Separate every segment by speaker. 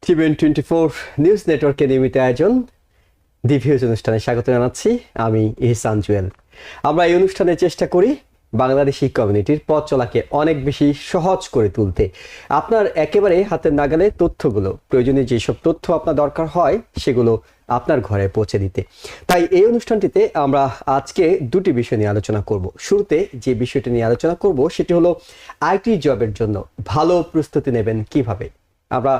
Speaker 1: TVN24 news নেটওয়ার্কের নিয়মিত আয়োজন দি ভিউজ অনুষ্ঠানে স্বাগত জানাচ্ছি। আমি ইহসান জুয়েল। আমরা এই অনুষ্ঠানে চেষ্টা করি বাংলাদেশি কমিউনিটির পথ চলাকে অনেক বেশি সহজ করে তুলতে। আপনার একেবারে হাতের নাগালে তথ্যগুলো, প্রয়োজনীয় যেসব তথ্য আপনার দরকার হয় সেগুলো আপনার ঘরে পৌঁছে দিতে। তাই এই অনুষ্ঠানটিতে আমরা আজকে দুটি বিষয় নিয়ে আলোচনা করব। শুরুতে যে বিষয়টি নিয়ে আলোচনা করব সেটি হলো আইটি জবের জন্য ভালো প্রস্তুতি নেবেন কিভাবে। আমরা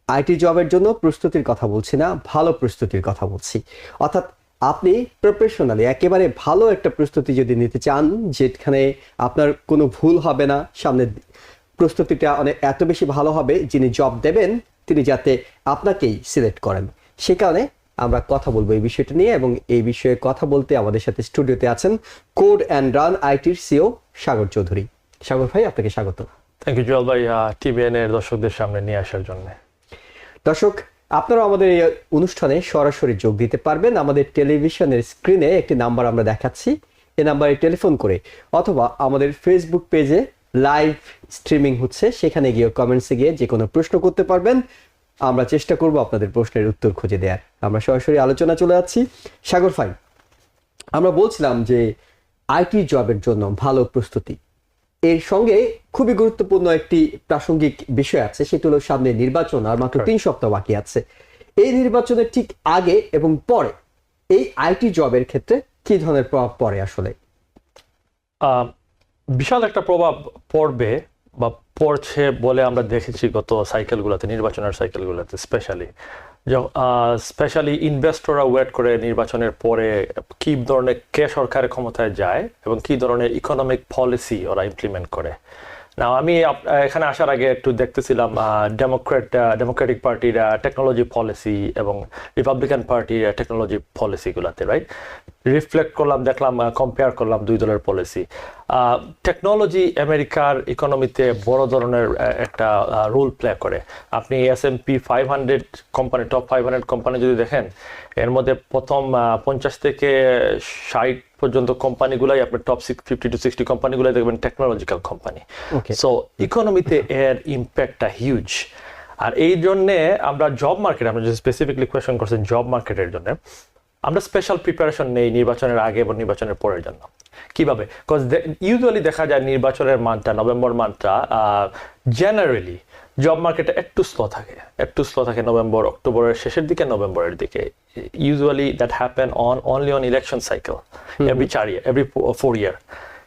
Speaker 1: আইটি জবের জন্য প্রস্তুতির কথা বলছি না, ভালো প্রস্তুতির কথা বলছি। অর্থাৎ আপনি প্রফেশনালি একেবারে ভালো একটা প্রস্তুতি যদি নিতে চান, যেখানে আপনার কোনো ভুল হবে না, সামনে প্রস্তুতিটা এত বেশি ভালো হবে যিনি জব দেবেন তিনি যাতে আপনাকেই সিলেক্ট করেন। সে কারণে আমরা কথা বলবো এই বিষয়টা নিয়ে, এবং এই বিষয়ে কথা বলতে আমাদের সাথে স্টুডিওতে আছেন কোড অ্যান্ড রান আইটির সিও সাগর চৌধুরী। সাগর ভাই, আপনাকে স্বাগত।
Speaker 2: থ্যাংক ইউ জুয়েল ভাই, টিভিএন এর দর্শকদের সামনে নিয়ে আসার জন্য।
Speaker 1: দর্শক, আপনারা আমাদের এই অনুষ্ঠানে সরাসরি যোগ দিতে পারবেন। আমাদের টেলিভিশনের স্ক্রিনে একটি নাম্বার আমরা দেখাচ্ছি, এই নাম্বারে টেলিফোন করে অথবা আমাদের ফেসবুক পেজে লাইভ স্ট্রিমিং হচ্ছে, সেখানে গিয়ে কমেন্টসে গিয়ে যে কোনো প্রশ্ন করতে পারবেন। আমরা চেষ্টা করব আপনাদের প্রশ্নের উত্তর খুঁজে দেওয়ার। আমরা সরাসরি আলোচনা চলে যাচ্ছি। সাগর ভাই, আমরা বলছিলাম যে আইটি জবের জন্য ভালো প্রস্তুতি, এর সঙ্গে খুবই গুরুত্বপূর্ণ একটি প্রাসঙ্গিক বিষয় আছে, সেটি হলো সামনে নির্বাচন, আর মাত্র 3 সপ্তাহ বাকি আছে। এই নির্বাচনের ঠিক আগে এবং পরে এই আইটি জবের ক্ষেত্রে কি ধরনের প্রভাব পড়ে? আসলে
Speaker 2: বিশাল একটা প্রভাব পড়বে বা পড়ছে বলে আমরা দেখেছি গত সাইকেলগুলোতে, নির্বাচনের সাইকেলগুলোতে। স্পেশালি ইনভেস্টররা ওয়েট করে নির্বাচনের পরে কি ধরনের কে সরকারের ক্ষমতায় যায় এবং কি ধরনের ইকোনমিক পলিসি ওরা ইমপ্লিমেন্ট করে। না, আমি এখানে আসার আগে একটু দেখতেছিলাম ডেমোক্রেটিক পার্টির টেকনোলজি পলিসি এবং রিপাবলিকান পার্টির টেকনোলজি পলিসিগুলোতে, রাইট, রিফ্লেক্ট করলাম, দেখলাম, কম্পেয়ার করলাম দুই দলের পলিসি। টেকনোলজি আমেরিকার ইকোনমিতে বড় ধরনের একটা রোল প্লে করে। আপনি S&P 500 কোম্পানি, টপ 500 কোম্পানি যদি দেখেন, এর মধ্যে প্রথম 50 থেকে 60 পর্যন্ত কোম্পানিগুলাই আপনার টপ 50 to 60 কোম্পানিগুলাই দেখবেন টেকনোলজিক্যাল কোম্পানি। সো ইকোনমিতে এর ইম্প্যাক্টটা হিউজ। আর এই জন্যে আমরা জব মার্কেট, আমরা যে স্পেসিফিকলি কোয়েশ্চেন করছেন জব মার্কেটের জন্য, আমরা স্পেশাল প্রিপারেশন নেই নির্বাচনের আগে এবং নির্বাচনের পরের জন্য। কিভাবে? বিকজ ইউজুয়ালি দেখা যায় নির্বাচনের মানটা, নভেম্বর মানটা জেনারেলি জব মার্কেটে একটু স্লো থাকে নভেম্বর, অক্টোবরের শেষের দিকে, নভেম্বরের দিকে। Usually that happen only on election cycle, every 4 year।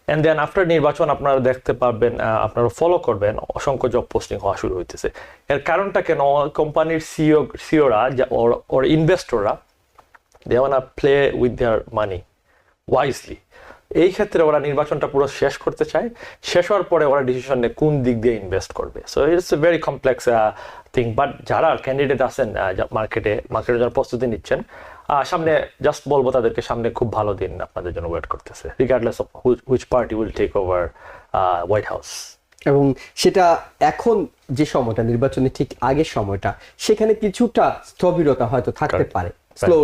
Speaker 2: And then after নির্বাচন আপনারা দেখতে পারবেন, আপনারা ফলো করবেন, অসংখ্য জব পোস্টিং হওয়া শুরু হইতেছে। এর কারণটা কেন? কোম্পানির সিওরা ওর ইনভেস্টররা, they wanna play with their money wisely। এই ক্ষেত্রে ওরা নির্বাচনটা পুরো শেষ করতে চায়। শেষ হওয়ার পরে ওরা ডিসিশন নেয় কোন দিক দিয়ে ইনভেস্ট করবে। So it's a very complex thing. But যারা ক্যান্ডিডেট আছেন মার্কেটের জন্য প্রস্তুতি নিচ্ছেন, সামনে জাস্ট বলবো তাদেরকে সামনে খুব ভালো দিন আপনাদের জন্য ওয়েট করতেছে, regardless of which party will take over White House.
Speaker 1: এবং সেটা এখন যে সময়টা, নির্বাচনের ঠিক আগের সময়টা, সেখানে কিছুটা স্থবিরতা হয়তো থাকতে পারে, স্লো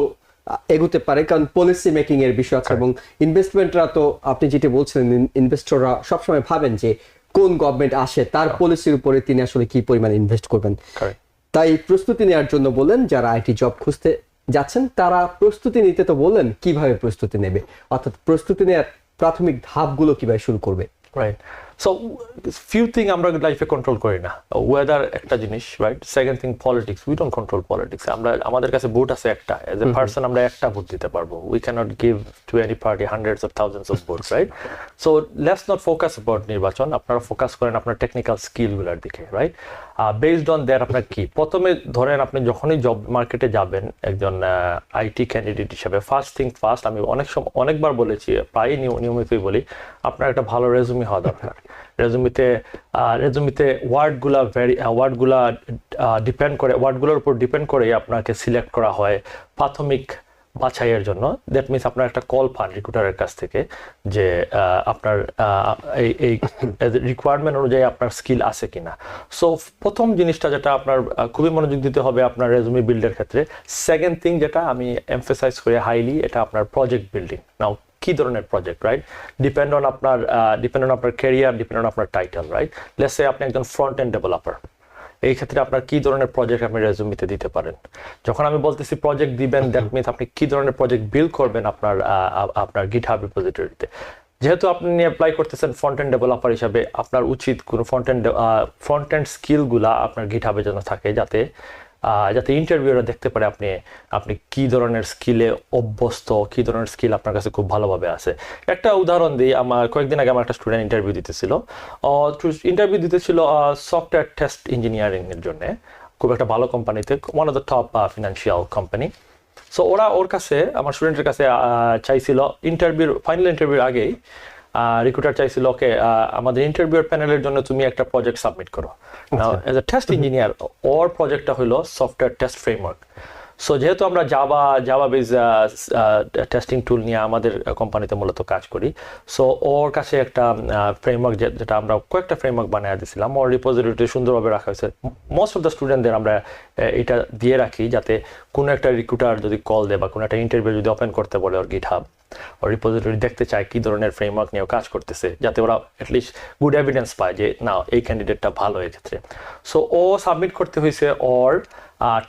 Speaker 1: এগোতে পারে, কারণ পলিসি মেকিং এর বিষয় আছে। এবং ইনভেস্টমেন্টরা তো, আপনি যেটা বলছিলেন, ইনভেস্টররা সবসময় ভাবেন যে কোন গভর্নমেন্ট আসে তার পলিসির উপরে তিনি আসলে কি পরিমাণ ইনভেস্ট করবেন। তাই প্রস্তুতি নেওয়ার জন্য বললেন, যারা আইটি জব খুঁজতে যাচ্ছেন তারা প্রস্তুতি নিতে, তো বললেন কিভাবে প্রস্তুতি নেবে, অর্থাৎ প্রস্তুতি নেওয়ার প্রাথমিক ধাপগুলো কিভাবে শুরু করবে।
Speaker 2: রাইট। সো ফিউ থিং আমরা লাইফে কন্ট্রোল করি না। ওয়েদার একটা জিনিস, right. Second thing politics, we don't control politics. আমাদের কাছে ভোট আছে একটা, এজ এ পার্সন আমরা একটা ভোট দিতে পারবো। We cannot give to any party hundreds of thousands of votes, right. So let's not focus about নির্বাচন, আপনারা ফোকাস করেন আপনার টেকনিক্যাল স্কিলগুলোর দিকে, রাইট। বেসড অন দ্যাট আপনার কি, প্রথমে ধরেন আপনি যখনই জব মার্কেটে যাবেন একজন আইটি ক্যান্ডিডেট হিসাবে, ফার্স্ট থিং ফার্স্ট, আমি অনেকবার বলেছি, প্রায় নিয়মিতই বলি, আপনার একটা ভালো রেজুমি হওয়া দরকার। রেজুমিতে ওয়ার্ডগুলা ডিপেন্ড করে, ওয়ার্ডগুলোর উপর ডিপেন্ড করে আপনাকে সিলেক্ট করা হয় প্রাথমিক বাছাইয়ের জন্য। দ্যাট মিনস আপনার একটা কল পান রিক্রুটারের কাছ থেকে যে আপনার এই রিকোয়ারমেন্ট অনুযায়ী আপনার স্কিল আছে কিনা। সো প্রথম জিনিসটা যেটা আপনার খুবই মনোযোগ দিতে হবে আপনার রেজুমি বিল্ডের ক্ষেত্রে। সেকেন্ড থিং যেটা আমি এমফেসাইজ করি হাইলি, এটা আপনার প্রজেক্ট বিল্ডিং। নাও কি ধরনের প্রজেক্ট, রাইট, ডিপেন্ড অন আপনার ক্যারিয়ার, ডিপেন্ড অন আপনার টাইটেল, রাইট। লেটস সে আপনি একজন ফ্রন্ট এন্ড ডেভেলপার, এই ক্ষেত্রে আপনার কি ধরনের প্রজেক্ট আপনি রেজুমিতে দিতে পারেন। যখন আমি বলতেছি প্রজেক্ট দিবেন, দ্যাট মিনস আপনি কি ধরনের প্রজেক্ট বিল্ড করবেন আপনার গিটহাব রিপোজিটরিতে। যেহেতু আপনি অ্যাপ্লাই করতেছেন ফ্রন্ট এন্ড ডেভেলপার হিসাবে, আপনার উচিত কোনো ফ্রন্ট এন্ড স্কিলগুলা আপনার গিটহাবে যেন থাকে, যাতে ইন্টারভিউরা দেখতে পারে আপনি কি ধরনের স্কিলে অভ্যস্ত, কি ধরনের স্কিল আপনার কাছে খুব ভালোভাবে আছে। একটা উদাহরণ দিই, আমার কয়েকদিন আগে আমার একটা স্টুডেন্ট ইন্টারভিউ দিতেছিল সফটওয়্যার টেস্ট ইঞ্জিনিয়ারিং এর জন্য, খুব একটা ভালো কোম্পানিতে, one of the top financial company. So ওর কাছে, আমার স্টুডেন্টের কাছে চাইছিল ফাইনাল ইন্টারভিউর আগেই রিক্রুটার চাইছিল, ওকে আমাদের ইন্টারভিউর প্যানেলের জন্য তুমি একটা প্রজেক্ট সাবমিট করো। এজ এ টেস্ট ইঞ্জিনিয়ার ওর প্রজেক্টটা হলো সফটওয়্যার টেস্ট ফ্রেমওয়ার্ক। সো যেহেতু আমরা জাভা বেস টেস্টিং টুল নিয়ে আমাদের কোম্পানিতে মূলত কাজ করি, সো ওর কাছে একটা ফ্রেমওয়ার্ক, যেটা আমরা কয়েকটা ফ্রেমওয়ার্ক বানিয়ে দিয়েছিলাম, ওর রিপোজিটরিতে সুন্দরভাবে রাখা হয়েছে। মোস্ট অফ দ্য স্টুডেন্টদের আমরা এটা দিয়ে রাখি, যাতে কোনো একটা রিক্রুটার যদি কল দেয় বা কোনো একটা ইন্টারভিউ যদি ওপেন করতে বলে ওর গিটহাব, ওর রিপোজিটরি দেখতে চায় কি ধরনের ফ্রেমওয়ার্ক নিয়ে কাজ করতেছে, যাতে ওরা অ্যাটলিস্ট গুড এভিডেন্স পায় যে না, এই ক্যান্ডিডেটটা ভালো এক্ষেত্রে। সো ও সাবমিট করতে হয়েছে ওর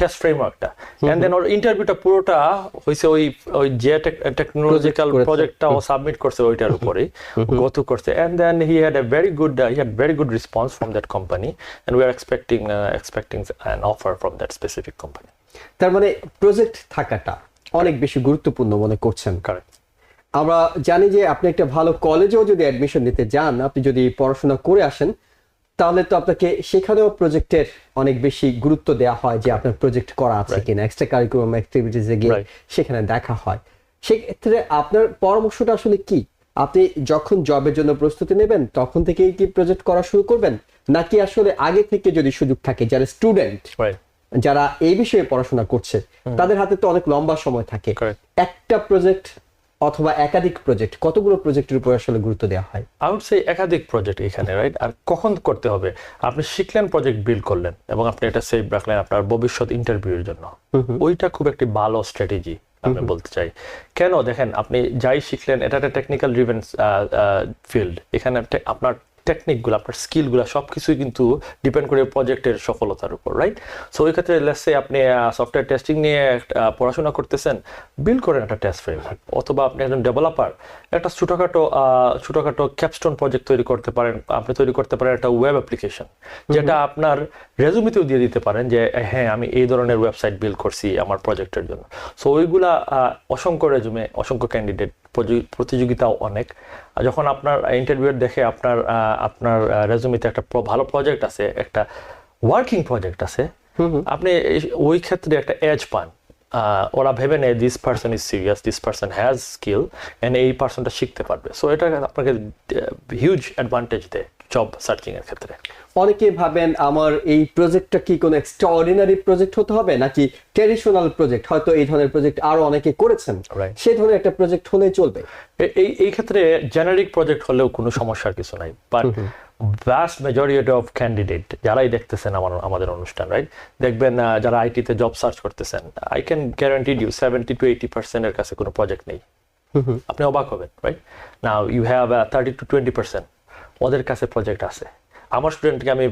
Speaker 2: টেস্ট ফ্রেমওয়ার্কটা, এন্ড দেন ওর ইন্টারভিউটা পুরোটা হয়েছে ওই যে টেকনোলজিক্যাল প্রজেক্টটা ও সাবমিট করছে ওইটার উপরেই গো থ্রু করছে, and then he had very good response from that company, and we are expecting an offer from that specific company.
Speaker 1: তার মানে প্রজেক্ট থাকাটা অনেক বেশি গুরুত্বপূর্ণ মনে করছেন।
Speaker 2: কারেক্ট।
Speaker 1: আমরা জানি যে আপনি একটা ভালো কলেজেও যদি অ্যাডমিশন নিতে যান, আপনি যদি পড়াশোনা করে আসেন, তাহলে তো আপনাকে সেখানেও প্রজেক্টের অনেক বেশি গুরুত্ব দেওয়া হয়, যে আপনার প্রজেক্ট করা আছে কিনা, এক্সট্রা কারিকুলাম অ্যাক্টিভিটিসে গিয়ে সেখানে দেখা হয়। সেক্ষেত্রে আপনার পরামর্শটা আসলে কি? আপনি যখন জবের জন্য প্রস্তুতি নেবেন তখন থেকেই কি প্রজেক্ট করা শুরু করবেন, নাকি আসলে আগে থেকে যদি সুযোগ থাকে, যারা স্টুডেন্ট, যারা এই বিষয়ে পড়াশোনা করছে, তাদের হাতে তো অনেক লম্বা সময় থাকে, একটা প্রজেক্ট অথবা একাধিক প্রজেক্ট, কতগুলো প্রজেক্টের উপর আসলে গুরুত্ব দেওয়া হয়?
Speaker 2: আই উড সে একাধিক প্রজেক্ট এখানে, রাইট? আর কখন করতে হবে? আপনি শিখলেন, প্রজেক্ট বিল্ড করলেন এবং আপনি এটা সেভ রাখলেন আপনার ভবিষ্যৎ ইন্টারভিউর জন্য, ওইটা খুব একটি ভালো স্ট্র্যাটেজি আমি বলতে চাই। কেন? দেখেন, আপনি যাই শিখলেন, এটা একটা টেকনিক্যাল ড্রিভেন ফিল্ড। এখানে আপনার টেকনিকগুলো, আপনার স্কিলগুলো সবকিছুই কিন্তু ডিপেন্ড করে প্রজেক্টের সফলতার উপর, রাইট? সো ওই ক্ষেত্রে লেটস সে আপনি সফটওয়্যার টেস্টিং নিয়ে পড়াশোনা করতেছেন, বিল্ড করেন একটা টেস্ট ফ্রেমওয়ার্ক। অথবা আপনি একজন ডেভেলপার, একটা ছোটখাটো ক্যাপস্টোন প্রজেক্ট তৈরি করতে পারেন। আপনি তৈরি করতে পারেন একটা ওয়েব অ্যাপ্লিকেশন, যেটা আপনার রেজুমিতেও দিয়ে দিতে পারেন যে হ্যাঁ, আমি এই ধরনের ওয়েবসাইট বিল্ড করছি আমার প্রজেক্টের জন্য। সো ওইগুলা অসংখ্য রেজুমে, অসংখ্য ক্যান্ডিডেট, প্রতিযোগিতাও অনেক। যখন আপনার ইন্টারভিউ দেখে আপনার রেজুমিতে একটা ভালো প্রজেক্ট আছে, একটা ওয়ার্কিং প্রজেক্ট আছে, আপনি ওই ক্ষেত্রে একটা এজ পান। ওরা ভেবে নেয় this person is serious, this person has skill, and এই পারসনটা শিখতে পারবে। সো এটা আপনাকে হিউজ অ্যাডভান্টেজ দেয় জব সার্চিং এর ক্ষেত্রে।
Speaker 1: অনেকে ভাবেন আমার এই প্রজেক্টটা কি কোনো এক্সট্রাঅর্ডিনারি প্রজেক্ট হতে হবে, নাকি ট্র্যাডিশনাল প্রজেক্ট, হয়তো এই ধরনের প্রজেক্ট আরো অনেকে করেছেন, সেই ধরনের একটা প্রজেক্ট হলেই চলবে।
Speaker 2: এই ক্ষেত্রে জেনারিক প্রজেক্ট হলেও কোনো সমস্যার কিছু নাই, but vast majority of candidate যারাই দেখতেছেন আমাদের অনুষ্ঠান, রাইট, দেখবেন যারা আইটিতে জব সার্চ করতেছেন, I can guarantee you 70 to 80% এর কাছে কোনো প্রজেক্ট নেই। আপনি অবাক হবেন, right? Now you have 30 to 20% ওদের কাছে প্রজেক্ট আছে। আমার স্টুডেন্টকে আমি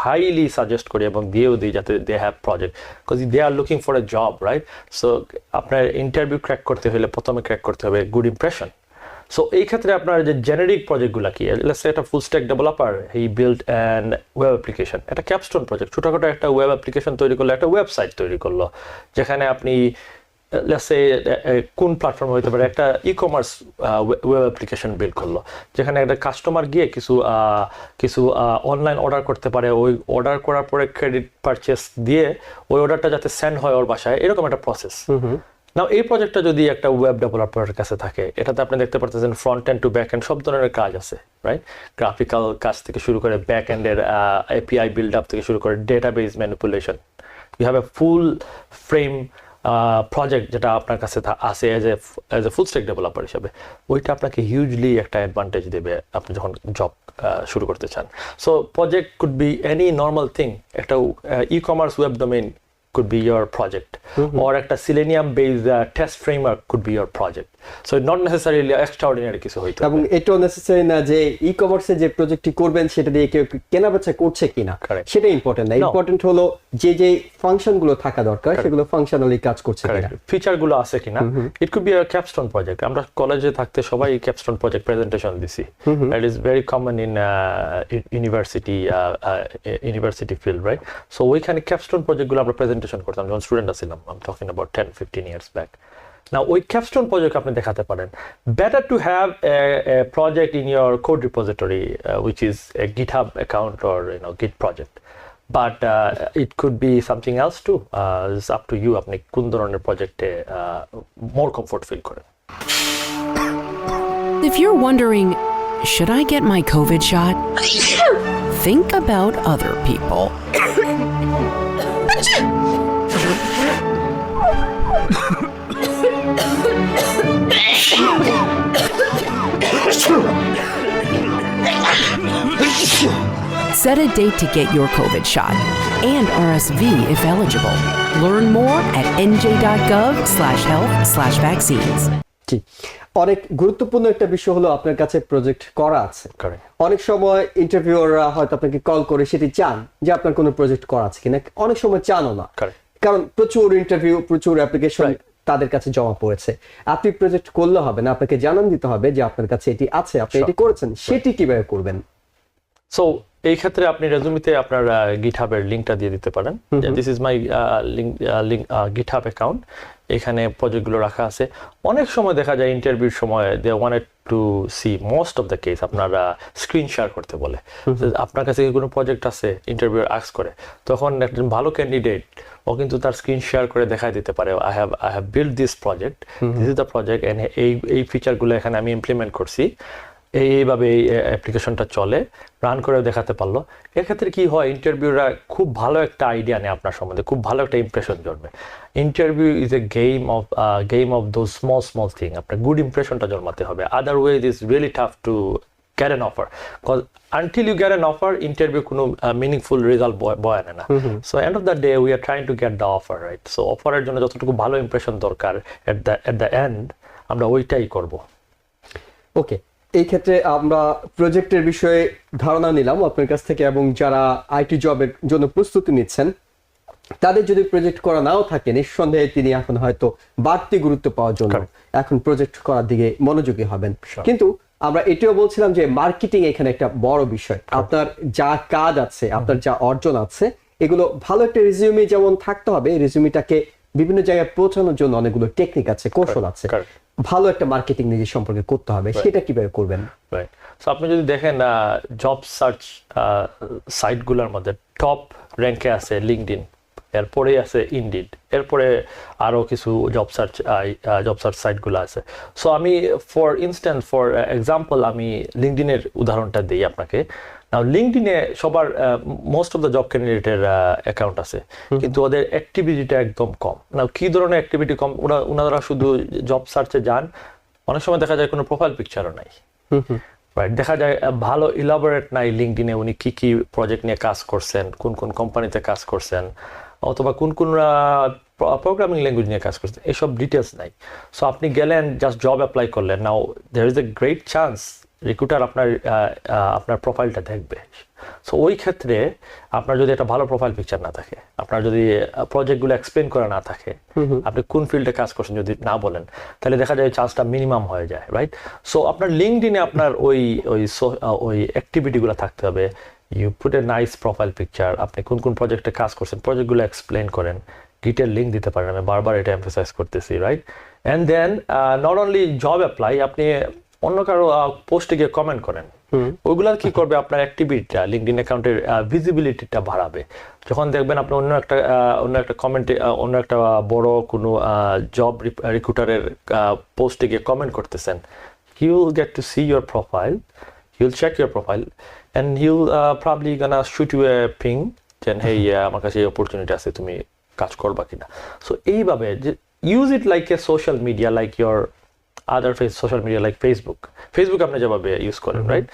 Speaker 2: হাইলি সাজেস্ট করি এবং দিয়েও দিই যাতে they have project, because they are looking for a job, right? So আপনার ইন্টারভিউ ক্র্যাক করতে হলে প্রথমে ক্র্যাক করতে হবে গুড ইমপ্রেশন। সো এই ক্ষেত্রে আপনার যে জেনারিক প্রজেক্টগুলো কি, লেটস সে একটা ফুল stack developer, he build an web application, একটা ক্যাপস্টোন প্রজেক্ট, ছোটখাটো একটা ওয়েব অ্যাপ্লিকেশন তৈরি করলো, একটা ওয়েবসাইট তৈরি করলো, যেখানে আপনি লেটস সে কোন প্ল্যাটফর্ম হতে পারে, একটা e commerce web application build করলো, যেখানে একটা কাস্টমার গিয়ে কিছু অনলাইন অর্ডার করতে পারে, ওই অর্ডার করার পরে ক্রেডিট পারচেস দিয়ে ওই অর্ডারটা যাতে সেন্ড হয় ওর বাসায়, এরকম একটা প্রসেস। নাও এই প্রজেক্টটা যদি একটা ওয়েব ডেভেলপারের কাছে থাকে, এটাতে আপনি দেখতে পারতেছেন front end to back end সব ধরনের কাজ আছে, রাইট? গ্রাফিক্যাল কাজ থেকে শুরু করে ব্যাক এন্ডের এপিআই বিল্ড আপ থেকে শুরু করে database manipulation, you have a full frame project যেটা আপনার কাছে আছে as a full stack developer হিসাবে। ওইটা আপনাকে হিউজলি একটা অ্যাডভান্টেজ দেবে আপনি যখন জব শুরু করতে চান। So project could be any normal thing, একটা e commerce web domain could be your project. or একটা Selenium based test framework could be your project. So not necessarily extraordinary কিছু হইতে
Speaker 1: এবং
Speaker 2: হবে।
Speaker 1: এটাও নেসেসারি না যে ই কমার্সে যে প্রজেক্টটি করবেন সেটা দিয়ে কেউ কেনা বেচা করছে কিনা,
Speaker 2: Correct.
Speaker 1: সেটা ইম্পর্টেন্ট না।
Speaker 2: No.
Speaker 1: ইম্পর্টেন্ট হলো যে যে ফাংশন গুলো থাকা দরকার সেগুলো ফাংশনালি কাজ করছে কিনা।
Speaker 2: ফিচার গুলো আছে কিনা। It could be a capstone project. আমরা কলেজে থাকতে সবাই ক্যাপস্টোন প্রজেক্ট প্রেজেন্টেশন দিছি। That is very common in university field, right? So ওইখানে ক্যাপস্টোন প্রজেক্ট গুলো আমরা প্রেজেন্টেশন করতাম যখন স্টুডেন্ট ছিলাম। I am talking about 10-15 years back. Now, ওই ক্যাপস্টোন প্রজেক্ট আপনি দেখাতে পারেন। Better to have a project in your code repository, which is a GitHub account or Git project. But it could be something else too. It's up to you. আপনি কোন ধরনের প্রজেক্টে more comfort feel করেন।
Speaker 3: If you're wondering, should I get my COVID shot? Think about other people. Set a date to get your COVID shot and RSV if eligible. Learn more at nj.gov/health/vaccines.
Speaker 1: জি, অনেক গুরুত্বপূর্ণ একটা বিষয় হলো আপনার কাছে project করা আছে।
Speaker 2: Correct.
Speaker 1: অনেক সময় ইন্টারভিউয়াররা হয়তো আপনাকে কল করে সেটি চান যে আপনার কোনো প্রজেক্ট করা আছে কিনা, অনেক সময় চানও না।
Speaker 2: Correct.
Speaker 1: কারণ প্রচুর ইন্টারভিউ, প্রচুর অ্যাপ্লিকেশন
Speaker 2: Right.
Speaker 1: তাদের কাছে জমা পড়েছে। আপনি প্রজেক্ট করলে হবে না, আপনাকে জানান দিতে হবে যে আপনার কাছে এটি আছে, আপনি এটি করেছেন, সেটি কিভাবে করবেন?
Speaker 2: সো এই ক্ষেত্রে আপনি রেজুমিতে আপনার গিটহাবের লিঙ্কটা দিয়ে দিতে পারেন। This is my GitHub account. এখানে প্রজেক্টগুলো রাখা আছে। অনেক সময় দেখা যায় ইন্টারভিউর সময় they wanted to see most of the case আপনারা স্ক্রিন শেয়ার করতে বলে। আপনার কাছে কোনো প্রজেক্ট আছে ইন্টারভিউ আস্ক করে, তখন একজন ভালো ক্যান্ডিডেট ও কিন্তু তার স্ক্রিন শেয়ার করে দেখাই দিতে পারে, I have build this project, this is the project and এই ফিচারগুলো এখানে আমি ইমপ্লিমেন্ট করছি, এইভাবে এই অ্যাপ্লিকেশনটা চলে, রান করেও দেখাতে পারলো। এক্ষেত্রে কি হয়, ইন্টারভিউরা খুব ভালো একটা আইডিয়া নেয় আপনার সম্বন্ধে, খুব ভালো একটা ইমপ্রেশন জন্মে। Interview is a game of those small thing. আপনার গুড ইমপ্রেশনটা জন্মাতে হবে, otherwise is really tough to get an offer, because until you get an offer, interview কোনো meaningful result বয় আনে না। So end of the day we are trying to get the offer, right? So offer এর জন্য যতটুকু ভালো impression দরকার at the end আমরা ওইটাই করব।
Speaker 1: ওকে, এই ক্ষেত্রে আমরা প্রজেক্টের বিষয়ে ধারণা নিলাম আপনার কাছ থেকে, এবং যারা আইটি জবের জন্য প্রস্তুতি নিচ্ছেন তাদের যদি প্রজেক্ট করা নাও থাকে, নিঃসন্দেহে তিনি এখন হয়তো বাড়তি গুরুত্ব পাওয়ার জন্য এখন প্রজেক্ট করার দিকে মনোযোগী হবেন। কিন্তু আমরা এটাও বলছিলাম যে মার্কেটিং এখানে একটা বড় বিষয়। আপনার যা কাজ আছে, আপনার যা অর্জন আছে, এগুলো ভালো একটা রিজিউমে যেমন থাকতে হবে, রিজিউমিটাকে বিভিন্ন জায়গায় পৌঁছানোর জন্য অনেকগুলো টেকনিক আছে, কৌশল আছে। ভালো একটা মার্কেটিং নিজের সম্পর্কে করতে হবে, সেটা কিভাবে করবেন?
Speaker 2: রাইট। সো আপনি যদি দেখেন জব সার্চ সাইটগুলোর মধ্যে টপ র্যাঙ্কে আছে লিঙ্কডইন, এরপরে আছে ইনডিড, এরপরে আরও কিছু জব সার্চ সাইটগুলো আছে। সো আমি ফর এক্সাম্পল আমি লিঙ্কডইনের উদাহরণটা দিই আপনাকে। নাও লিঙ্কডইনে সবার মোস্ট অফ দ্য জব ক্যান্ডিডেটের অ্যাকাউন্ট আছে, কিন্তু ওদের অ্যাক্টিভিটিটা একদম কম। নাও কি ধরনের অ্যাক্টিভিটি কম? ওনারা শুধু জব সার্চে যান, অনেক সময় দেখা যায় কোনো প্রোফাইল পিকচারও নাই, রাইট? দেখা যায় ভালো ইলাবোরেট নাই লিঙ্কডইনে উনি কি কি প্রজেক্ট নিয়ে কাজ করছেন, কোন কোন কোম্পানিতে কাজ করছেন, অথবা কোন কোন প্রোগ্রামিং ল্যাঙ্গুয়েজ নিয়ে কাজ করছেন, এসব ডিটেলস নাই। সো আপনি গেলেন, জাস্ট জব অ্যাপ্লাই করলেন, now there is a great chance recruiter আপনার প্রোফাইলটা দেখবে। সো ওই ক্ষেত্রে আপনার যদি একটা ভালো প্রোফাইল পিকচার না থাকে, আপনার যদি প্রজেক্টগুলো এক্সপ্লেন করা না থাকে, আপনি কোন ফিল্ডে কাজ করছেন যদি না বলেন, তাহলে দেখা যায় চান্সটা মিনিমাম হয়ে যায়, রাইট? সো আপনার লিঙ্কডইনে আপনার ওই অ্যাক্টিভিটিগুলো থাকতে হবে। You put a nice profile picture, আপনি কোন কোন প্রজেক্টে কাজ করছেন, প্রজেক্টগুলো এক্সপ্লেন করেন, গিটের লিঙ্ক দিতে পারেন, আমি বারবার এটা এমফাসাইজ করতেছি, right? And then not only job apply, আপনি অন্য কারো পোস্টে গিয়ে কমেন্ট করেন। ওইগুলা কি করবে, আপনার অ্যাক্টিভিটিটা লিঙ্কডইন অ্যাকাউন্টের ভিজিবিলিটিটা বাড়াবে। যখন দেখবেন আপনি অন্য একটা কমেন্টে, অন্য একটা বড় কোনো জব রিক্রুটারের পোস্টে গিয়ে কমেন্ট করতেছেন, he will get to see your profile, he will check your profile and he'll probably gonna shoot you a ping then hey আমার কাছে এই অপরচুনিটি আছে, তুমি কাজ করবা কিনা। সো এইভাবে use it like a social media, like your other social media like Facebook আপনি যেভাবে ইউজ করেন, right?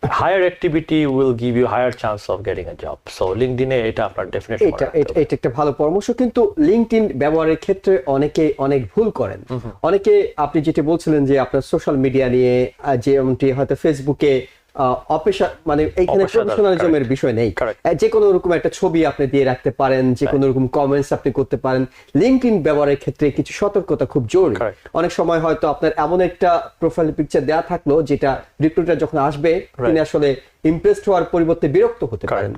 Speaker 2: higher activity will give you higher chance of getting a job. So LinkedIn এ এটা আপনার ডেফিনেটলি
Speaker 1: এটা একটা ভালো পরামর্শ, কিন্তু লিঙ্কডইন ব্যবহারের ক্ষেত্রে অনেকে অনেক ভুল করেন। অনেকে আপনি যেটা বলছিলেন যে আপনার সোশ্যাল মিডিয়া নিয়ে যেমনটি হয়তো ফেসবুকে মানে এইখানে প্রফেশনালিজমের বিষয় নেই, যে কোনো রকম একটা ছবি আপনি দিয়ে রাখতে পারেন, যে কোনো রকম কমেন্টস আপনি করতে পারেন। লিঙ্কডইন ব্যবহারের ক্ষেত্রে কিছু সতর্কতা খুব জরুরি। অনেক সময় হয়তো আপনার এমন একটা প্রোফাইল পিকচার দেওয়া থাকলো যেটা রিক্রুটার যখন আসবে তিনি আসলে ইমপ্রেসড হওয়ার পরিবর্তে বিরক্ত হতে পারেন।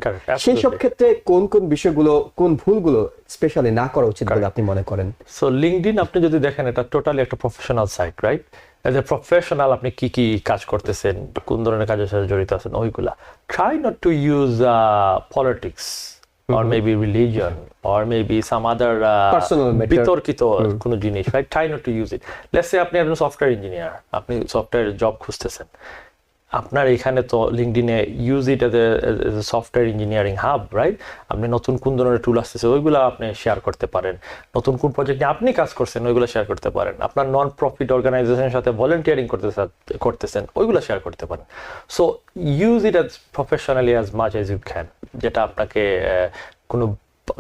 Speaker 1: সেই সব ক্ষেত্রে কোন কোন বিষয়গুলো, কোন ভুলগুলো স্পেশালি না করা উচিত বলে আপনি মনে করেন?
Speaker 2: সো লিঙ্কডইন আপনি যদি দেখেন এটা টোটালি একটা professional site, right? As a professional আপনি কি কি কাজ করতেছেন, কোন ধরনের কাজের সাথে জড়িত আছেন, ওইগুলা try not to use politics or maybe religion or maybe some other বিতর্কিত কোনো জিনিস, right? Try not to use it. Let's say আপনি একজন সফটওয়্যার ইঞ্জিনিয়ার, আপনি সফটওয়্যার জব খুঁজতেছেন, আপনার এখানে তো লিঙ্কডইনে use it as a software engineering hub, right? আপনি নতুন কোন ধরনের টুল আসতেছে ওইগুলো আপনি শেয়ার করতে পারেন, নতুন কোন প্রজেক্টে আপনি কাজ করছেন ওইগুলো শেয়ার করতে পারেন, আপনার নন প্রফিট অর্গানাইজেশনের সাথে ভলেন্টিয়ারিং করতেছেন ওইগুলো শেয়ার করতে পারেন। So use it as professionally as much as you can, যেটা আপনাকে কোনো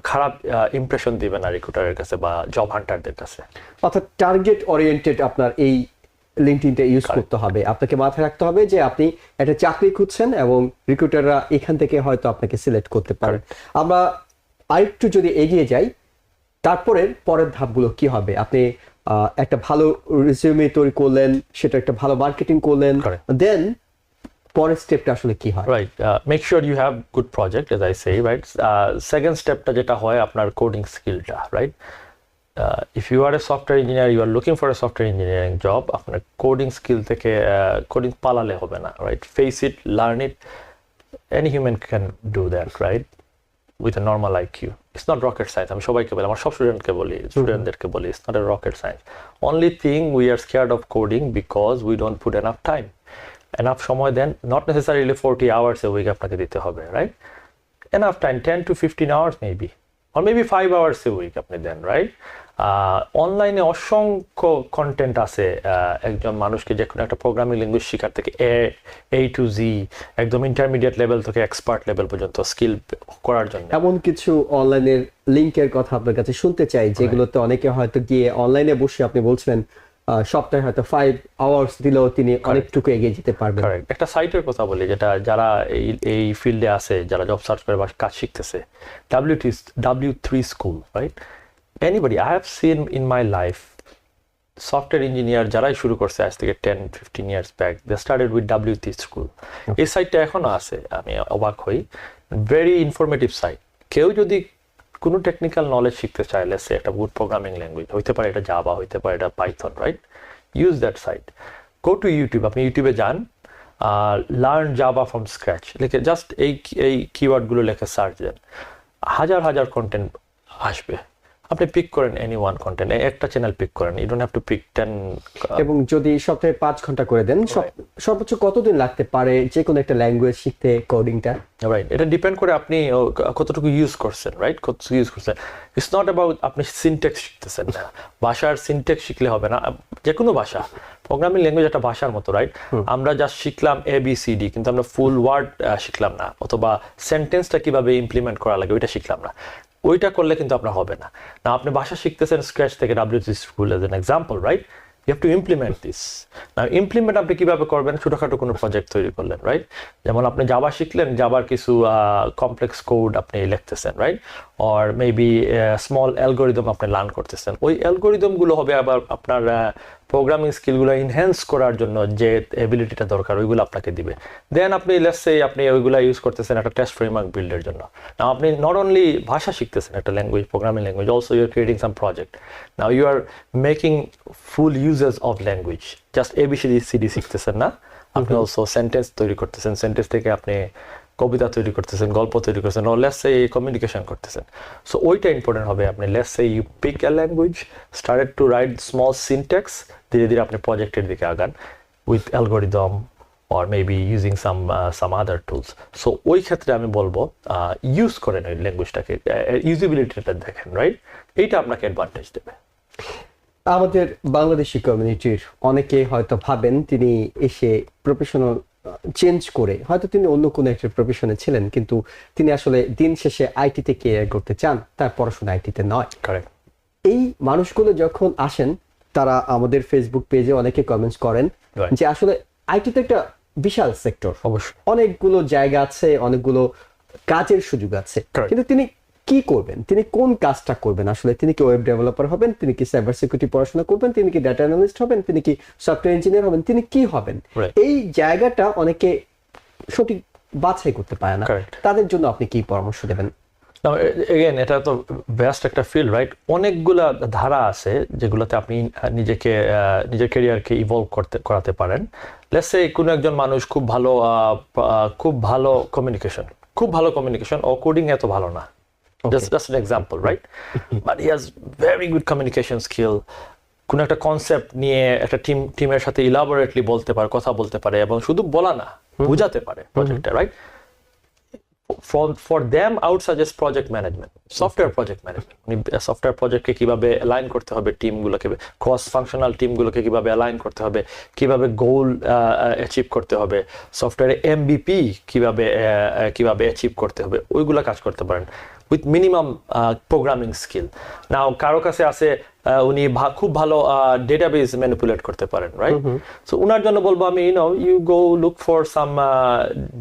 Speaker 2: খারাপ ইমপ্রেশন দিবে না রিক্রুটারের কাছে বা জব হান্টারদের কাছে।
Speaker 1: অর্থাৎ টার্গেট ওরিয়েন্টেড আপনার এই লিঙ্কডইনটা ইউজ করতে হবে। আপনাকে মাথায় রাখতে হবে যে আপনি একটা চাকরি খুঁজছেন এবং রিক্রুটাররা এখান থেকে হয়তো আপনাকে সিলেক্ট করতে পারে। আমরা আরেকটু যদি এগিয়ে যাই, তারপরে পরের ধাপগুলো কি হবে? আপনি একটা ভালো রিজিউমে তৈরি করলেন, সেটা একটা ভালো মার্কেটিং করলেন, দেন পরের স্টেপটা আসলে কি হয়?
Speaker 2: Right, make sure you have good project, as I say, right? Second স্টেপটা যেটা হয় আপনার কোডিং স্কিলটা, right? If you are a software engineer, you are looking for a software engineering job, আপনার কোডিং স্কিল থেকে কোডিং পালালে হবে না, right? Face it, learn it, any human can do that, right? With a normal IQ. It's not rocket science. আমি সবাইকে বলি, আমার সব স্টুডেন্টকে বলি, স্টুডেন্টদেরকে বলি, it's not a rocket science. Only thing we are scared of coding because we don't put enough time. Enough সময় দেন, not necessarily 40 hours a week আপনাকে দিতে হবে, right? Enough time, 10 to 15 hours maybe, or maybe 5 hours a week আপনি দেন, right? অনলাইনে অসংখ্য content আছে একজন মানুষকে যে কোনো একটা প্রোগ্রামিং ল্যাঙ্গুয়েজ শেখার থেকে A to Z, একদম ইন্টারমিডিয়েট লেভেল থেকে এক্সপার্ট লেভেল পর্যন্ত স্কিল করার জন্য।
Speaker 1: এমন কিছু অনলাইনের লিঙ্কের কথা আপনার কাছে শুনতে চাই যেগুলোতে অনেকে হয়তো গিয়ে অনলাইনে বসে, আপনি বলছিলেন সপ্তাহে হয়তো 5 আওয়ার্স দিলেও তিনি অনেকটুকু এগিয়ে যেতে পারবেন।
Speaker 2: একটা সাইটের কথা বলি যেটা যারা এই ফিল্ডে আছে, যারা জব সার্চ করে বা কাজ শিখতেছে, W3 school, right? Anybody I have seen in my life, software engineer যারাই শুরু করছে আজ থেকে 10-15 years back, they started with W3 school. এই সাইটটা এখনো আছে, আমি অবাক হই। Very informative site. কেউ যদি কোনো টেকনিক্যাল নলেজ শিখতে চায়, লেটস সে একটা গুড প্রোগ্রামিং ল্যাঙ্গুয়েজ, হইতে পারে এটা জাভা, হইতে পারে এটা Python, right? Use that site. Go to YouTube, আপনি ইউটিউবে যান, লার্ন জাভা ফ্রম স্ক্র্যাচ লিখে জাস্ট এই কিওয়ার্ডগুলো লিখে সার্চ দেন, হাজার হাজার কন্টেন্ট আসবে। আপনি পিক করেন এনি ওয়ান কন্টেন্ট, একটা চ্যানেল পিক করেন, you don't have to pick 10।
Speaker 1: এবং যদি সপ্তাহে 5 ঘন্টা করে দেন, সর্বোচ্চ কতদিন লাগতে পারে যে কোনো একটা ল্যাঙ্গুয়েজ শিখতে কোডিংটা?
Speaker 2: রাইট, এটা ডিপেন্ড করে আপনি কতটুকু ইউজ করছেন, রাইট? কতটুকু ইউজ করছেন। ইটস নট অ্যাবাউট আপনি সিনট্যাক্স শিখতেছেন না, ভাষার সিনট্যাক্স শিখলে হবে না। যে কোনো ভাষা, প্রোগ্রামিং ল্যাঙ্গুয়েজ একটা ভাষার মতো, রাইট? আমরা যা শিখলাম ABCD, কিন্তু আমরা ফুল ওয়ার্ড শিখলাম না, অথবা সেন্টেন্সটা কিভাবে ইমপ্লিমেন্ট করা লাগে ওইটা শিখলাম না। ওইটা করলে কিন্তু আপনার হবে না। না, আপনি ভাষা শিখতেছেন স্ক্র্যাচ থেকে, W3 school as an example, right? You have to implement this. না, ইমপ্লিমেন্ট আপনি কিভাবে করবেন? ছোটখাটো কোনো প্রজেক্ট তৈরি করলেন, রাইট? যেমন আপনি জাভা শিখলেন, জাভার কিছু কমপ্লেক্স কোড আপনি লিখতেছেন, right? Or maybe small algorithm আপনি লার্ন করতেছেন। ওই অ্যালগোরিদমগুলো হবে আবার আপনার প্রোগ্রামিং স্কিলগুলো ইনহ্যান্স করার জন্য যে এবিলিটিটা দরকার ওইগুলো আপনাকে দিবে। দেন আপনি লেটস সে আপনি ওইগুলো ইউজ করতেছেন একটা টেস্ট ফ্রেমওয়ার্ক বিল্ডের জন্য। নাও আপনি নট অনলি ভাষা শিখতেছেন একটা language, programming language, also you are creating some project. Now you are making full uses of language, just ABCD শিখতেছেন না, আপনি অলসো সেন্টেন্স তৈরি করতেছেন, সেন্টেন্স থেকে আপনি কবিতা তৈরি করতেছেন, গল্প তৈরি করতেছেন, ও লেটস সে কমিউনিকেশন করতেছেন। সো ওইটা ইম্পর্টেন্ট হবে। আপনি let's say you pick a language, started to write small syntax, ধীরে ধীরে আপনি প্রজেক্টের দিকে আগান with algorithm or maybe using some other tools. So ওই ক্ষেত্রে আমি বলবো ইউজ করেন ওই ল্যাঙ্গুয়েজটাকে, ইউজিবিলিটিটা দেখেন, রাইট? এইটা আপনাকে অ্যাডভান্টেজ দেবে।
Speaker 1: আমাদের বাংলাদেশি কমিউনিটির অনেকে হয়তো ভাবেন তিনি এসে প্রফেশনাল চেঞ্জ করে, হয়তো তিনি অন্য কোনো একটা প্রফেশনে ছিলেন, কিন্তু তিনি আসলে দিন শেষে আইটিতে কেরিয়ার করতে চান, তার পড়াশোনা আইটিতে নয়।
Speaker 2: কারেক্ট।
Speaker 1: এই মানুষগুলো যখন আসেন, তারা আমাদের ফেসবুক পেজে অনেকে কমেন্টস করেন
Speaker 2: Right.
Speaker 1: যে আসলে আইটিতে একটা বিশাল সেক্টর,
Speaker 2: অবশ্যই।
Speaker 1: অনেকগুলো জায়গা আছে, অনেকগুলো কাজের সুযোগ আছে,
Speaker 2: Correct.
Speaker 1: কিন্তু তিনি কি করবেন, তিনি কোন কাজটা করবেন? আসলে তিনি কি ওয়েব ডেভেলপার হবেন, তিনি কি সাইবার সিকিউরিটি পড়াশোনা করবেন, তিনি কি ডাটা অ্যানালিস্ট হবেন, তিনি কি সফটওয়্যার ইঞ্জিনিয়ার হবেন, তিনি কি হবেন?
Speaker 2: Right.
Speaker 1: এই জায়গাটা অনেকে সঠিক বাছাই করতে পারে না।
Speaker 2: Correct.
Speaker 1: তাদের জন্য আপনি কি পরামর্শ দেবেন?
Speaker 2: Now, again, এটা তো বেস্ট একটা ফিল্ড, রাইট? অনেকগুলা ধারা আছে যেগুলোতে আপনি নিজের ক্যারিয়ারকে ইভলভ করাতে পারেন। লেটস সে কোনো একজন মানুষ খুব ভালো কমিউনিকেশন ও কোডিং এত ভালো না, just an example, right? But he has very good communication skill. কোন একটা কনসেপ্ট নিয়ে একটা টিমের সাথে ইলাবোরেটলি কথা বলতে পারে, এবং শুধু বলা না, বোঝাতে পারে প্রজেক্টটা, right? For them, I would suggest project management, software project management. Software প্রজেক্টকে কিভাবে অ্যালাইন করতে হবে, টিমগুলোকে ক্রস ফাংশনাল টিমগুলোকে কিভাবে অ্যালাইন করতে হবে, কিভাবে গোল অ্যাচিভ করতে হবে, সফটওয়্যারে এমবিপি কিভাবে অ্যাচিভ করতে হবে, ওইগুলো কাজ করতে পারেন উইথ মিনিমাম প্রোগ্রামিং স্কিল। নাও কারো কাছে আছে উনি খুব ভালো ডেটাবেস ম্যানিপুলেট করতে পারেন, রাইট? সো ওনার জন্য বলবো আমি, you go look for some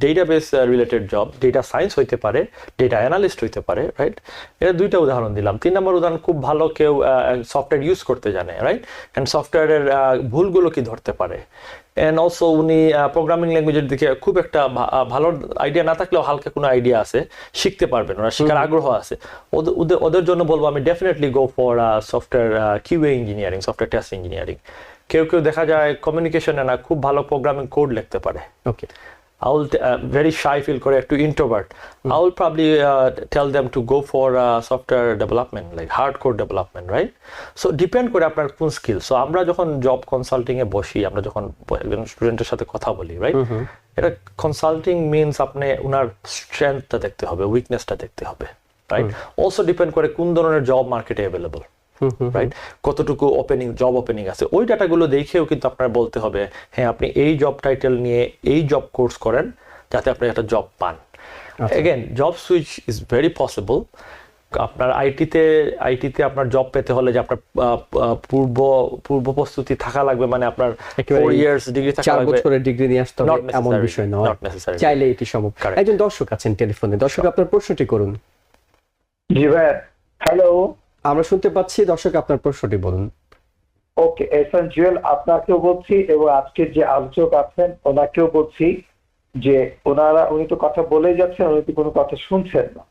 Speaker 2: database related job, data science হইতে পারে, ডেটা অ্যানালিস্ট হইতে পারে, রাইট? এটা দুইটা উদাহরণ দিলাম। 3 নম্বর উদাহরণ, খুব ভালো কেউ সফটওয়্যার ইউজ করতে জানে, রাইট? অ্যান্ড সফটওয়্যারের ভুলগুলো কি ধরতে পারে। অ্যান্ড অলসো উনি প্রোগ্রামিং ল্যাঙ্গুয়েজের দিকে খুব একটা ভালো আইডিয়া না থাকলেও হালকা কোনো আইডিয়া আছে, শিখতে পারবেন, ওরা শেখার আগ্রহ আছে, ওদের জন্য বলবো আমি definitely go for software QA engineering, software test engineering. কেউ দেখা যায় কমিউনিকেশনে না খুব ভালো প্রোগ্রামিং কোড লিখতে পারে,
Speaker 1: ওকে,
Speaker 2: I will very shy feel করে, একটু introvert. I will probably tell them to go for software development, like hardcore development, right? So depend করে আপনার কোন স্কিল। সো আমরা যখন জব কনসাল্টিং এ বসি, আমরা যখন একজন স্টুডেন্টের সাথে কথা বলি, রাইট? এটা কনসাল্টিং মিনস আপনি ওনার স্ট্রেংথটা দেখতে হবে, উইকনেসটা দেখতে হবে, রাইট? অলসো ডিপেন্ড করে কোন ধরনের জব মার্কেটে অ্যাভেলেবল, রাইট? কতটুকু জব ওপেনিং আছে, ওই ডাটাগুলো দেখেও কিন্তু আপনার বলতে হবে, হ্যাঁ আপনি এই জব টাইটেল নিয়ে এই জব কোর্স করেন যাতে আপনি একটা জব পান। Again, job switch is very possible. আপনার আইটিতে আপনার জব পেতে হলে যে আপনার পূর্ব প্রস্তুতি থাকা লাগবে, মানে আপনার 4 ইয়ার্স ডিগ্রি থাকা লাগবে,
Speaker 1: 4 বছরের ডিগ্রি নিয়ে আসতে হবে এমন বিষয় নয়, চাইলে এটি সম্ভব। একজন দর্শক আছেন টেলিফোনে, দর্শক আপনার প্রশ্নটি করুন।
Speaker 4: জি ভাই, হ্যালো।
Speaker 1: আমরা শুনতে পাচ্ছি, দর্শক আপনার প্রশ্নটি বলুন।
Speaker 4: ওকে, এহসান জুয়েল আপনাকেও বলছি এবং আজকের যে আলোচক আছেন ওনাকেও বলছি যে উনি তো কথা বলেই যাচ্ছেন, উনি তো কোনো কথা শুনছেন না।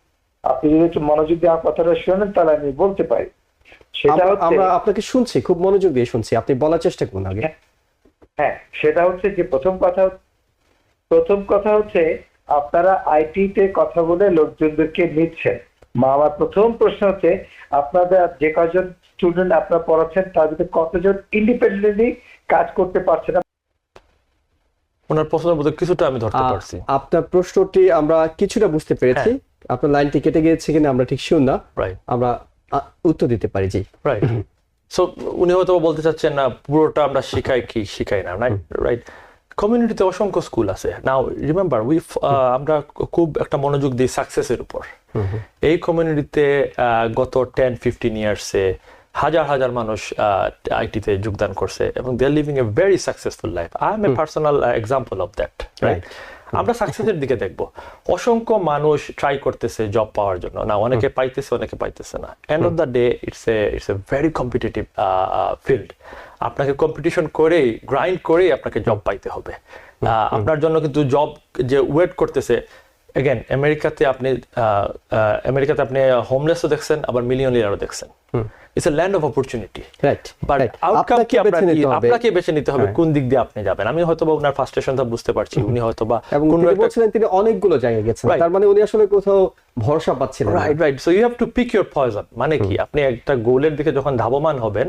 Speaker 4: আপনি যদি একটু মনোযোগ দিয়ে আমার কথাটা শোনেন তাহলে আমি বলতে পারি। সেটা হচ্ছে,
Speaker 1: আমরা আপনাকে শুনছি, খুব মনোযোগ দিয়ে শুনছি, আপনি বলার চেষ্টা করুন আগে।
Speaker 4: হ্যাঁ, সেটা হচ্ছে যে প্রথম কথা হচ্ছে আপনারা আইটিতে কথা বলে লোকজনদেরকে নিচ্ছেন। আমার প্রথম প্রশ্ন হচ্ছে, আপনাদের যে কজন স্টুডেন্ট আপনারা পড়াচ্ছেন তার ভিতরে কতজন ইন্ডিপেন্ডেন্টলি কাজ করতে পারছে না?
Speaker 2: ওনার প্রশ্নের মধ্যে কিছুটা আমি ধরতে পারছি।
Speaker 1: আপনার প্রশ্নটি আমরা কিছুটা বুঝতে পেরেছি, আপনার লাইনটি কেটে গিয়েছে কিনা আমরা ঠিক শিওর না, আমরা উত্তর দিতে পারি। জি,
Speaker 2: রাইট। সো উনি হয়তো বলতে চাচ্ছেন না পুরোটা আমরা শিখাই না, রাইট? কমিউনিটিতে অসংখ্য স্কুল আছে। নাও রিমেম্বার, আমরা খুব একটা মনোযোগ দিই সাকসেসের উপর। এই কমিউনিটিতে গত 10-15 ইয়ার্সে হাজার মানুষ আইটিতে যোগদান করছে এবং they are living a very successful life. I am a personal example of that, right? আমরা সাকসেসের দিকে দেখবো। অসংখ্য মানুষ ট্রাই করতেছে জব পাওয়ার জন্য, না অনেকে পাইতেছে, অনেকে পাইতেছে না। End of the day it's a very competitive field. আপনাকে কম্পিটিশন করেই, গ্রাইন্ড করেই আপনাকে জব পাইতে হবে। আপনার জন্য কিন্তু জব যে ওয়েট করতেছে, এগেন আমেরিকাতে আপনি হোমলেসও দেখছেন, আবার মিলিয়নিয়ারও দেখছেন। It's a land of opportunity.
Speaker 1: Right.
Speaker 2: But outcome কি আপনাকে বেছে নিতে হবে কোন দিক দিয়ে আপনি যাবেন। আমি হয়তোবা ওনার ফ্রাস্ট্রেশনটা বুঝতে পারছি, উনি হয়তোবা
Speaker 1: কোন একটা বলছিলেন তিনি অনেকগুলো জায়গায় গেছেন, তার মানে উনি আসলে কোথাও ভরসা পাচ্ছিলেন না।
Speaker 2: Right. So you have to pick your poison. মানে কি, আপনি একটা গোলের দিকে যখন ধাবমান হবেন,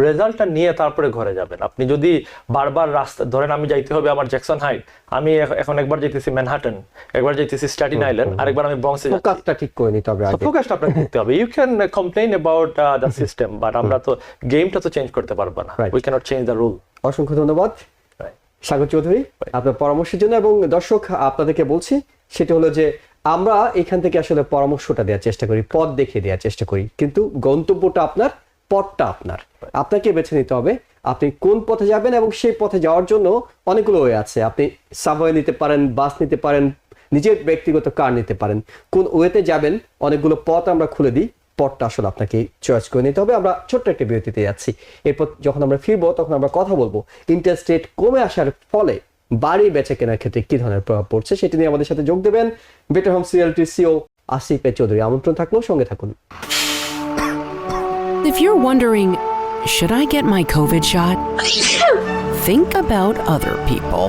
Speaker 2: রেজাল্টটা নিয়ে তারপরে ঘরে যাবেন। আপনি যদি বারবার রাস্তা ধরেন, আমি যাইতে হবে আমার জ্যাকসন হাইট, আমি এখন একবার যাইতেছি ম্যানহাটন, একবার যাইতেছি স্ট্যাটিন আইল্যান্ড, আরেকবার আমি ব্রঙ্কসে যাচ্ছি।
Speaker 1: ফোকাসটা ঠিক করে নিতে হবে আগে।
Speaker 2: ফোকাসটা আপনাকে করতে হবে। You can complain about the system, but আমরা তো গেমটা তো চেঞ্জ করতে পারবো না। We can't change the rule.
Speaker 1: অসংখ্য ধন্যবাদ। সাগর চৌধুরী আপনার পরামর্শের জন্য। এবং দর্শক আপনাদেরকে বলছি সেটা হলো যে আমরা এখান থেকে আসলে পরামর্শটা দেওয়ার চেষ্টা করি, পথ দেখিয়ে দেওয়ার চেষ্টা করি, কিন্তু গন্তব্যটা আপনার, পথটা আপনার, আপনাকে বেছে নিতে হবে আপনি কোন পথে যাবেন। এবং সেই পথে যাওয়ার জন্য অনেকগুলো ওয়ে আছে। আপনি সাবওয়ে নিতে পারেন, বাস নিতে পারেন, নিজের ব্যক্তিগত কার নিতে পারেন। কোন ওয়েতে যাবেন অনেকগুলো পথ আমরা খুলে দিই, পথটা আসলে আপনাকে চয়েস করে নিতে হবে। আমরা ছোট্ট একটা বিরতিতে যাচ্ছি, এরপর যখন আমরা ফিরবো তখন আমরা কথা বলবো ইন্টারেস্ট রেট কমে আসার ফলে বাড়ি বেচা কেনার ক্ষেত্রে কি ধরনের প্রভাব পড়ছে সেটি নিয়ে আমাদের সাথে যোগ দেবেন বেটার হোমস রিয়েলটির সিও আসিফ চৌধুরী। আমন্ত্রণ থাকলো, সঙ্গে থাকুন।
Speaker 3: If you're wondering, should I get my COVID shot? Think about other people.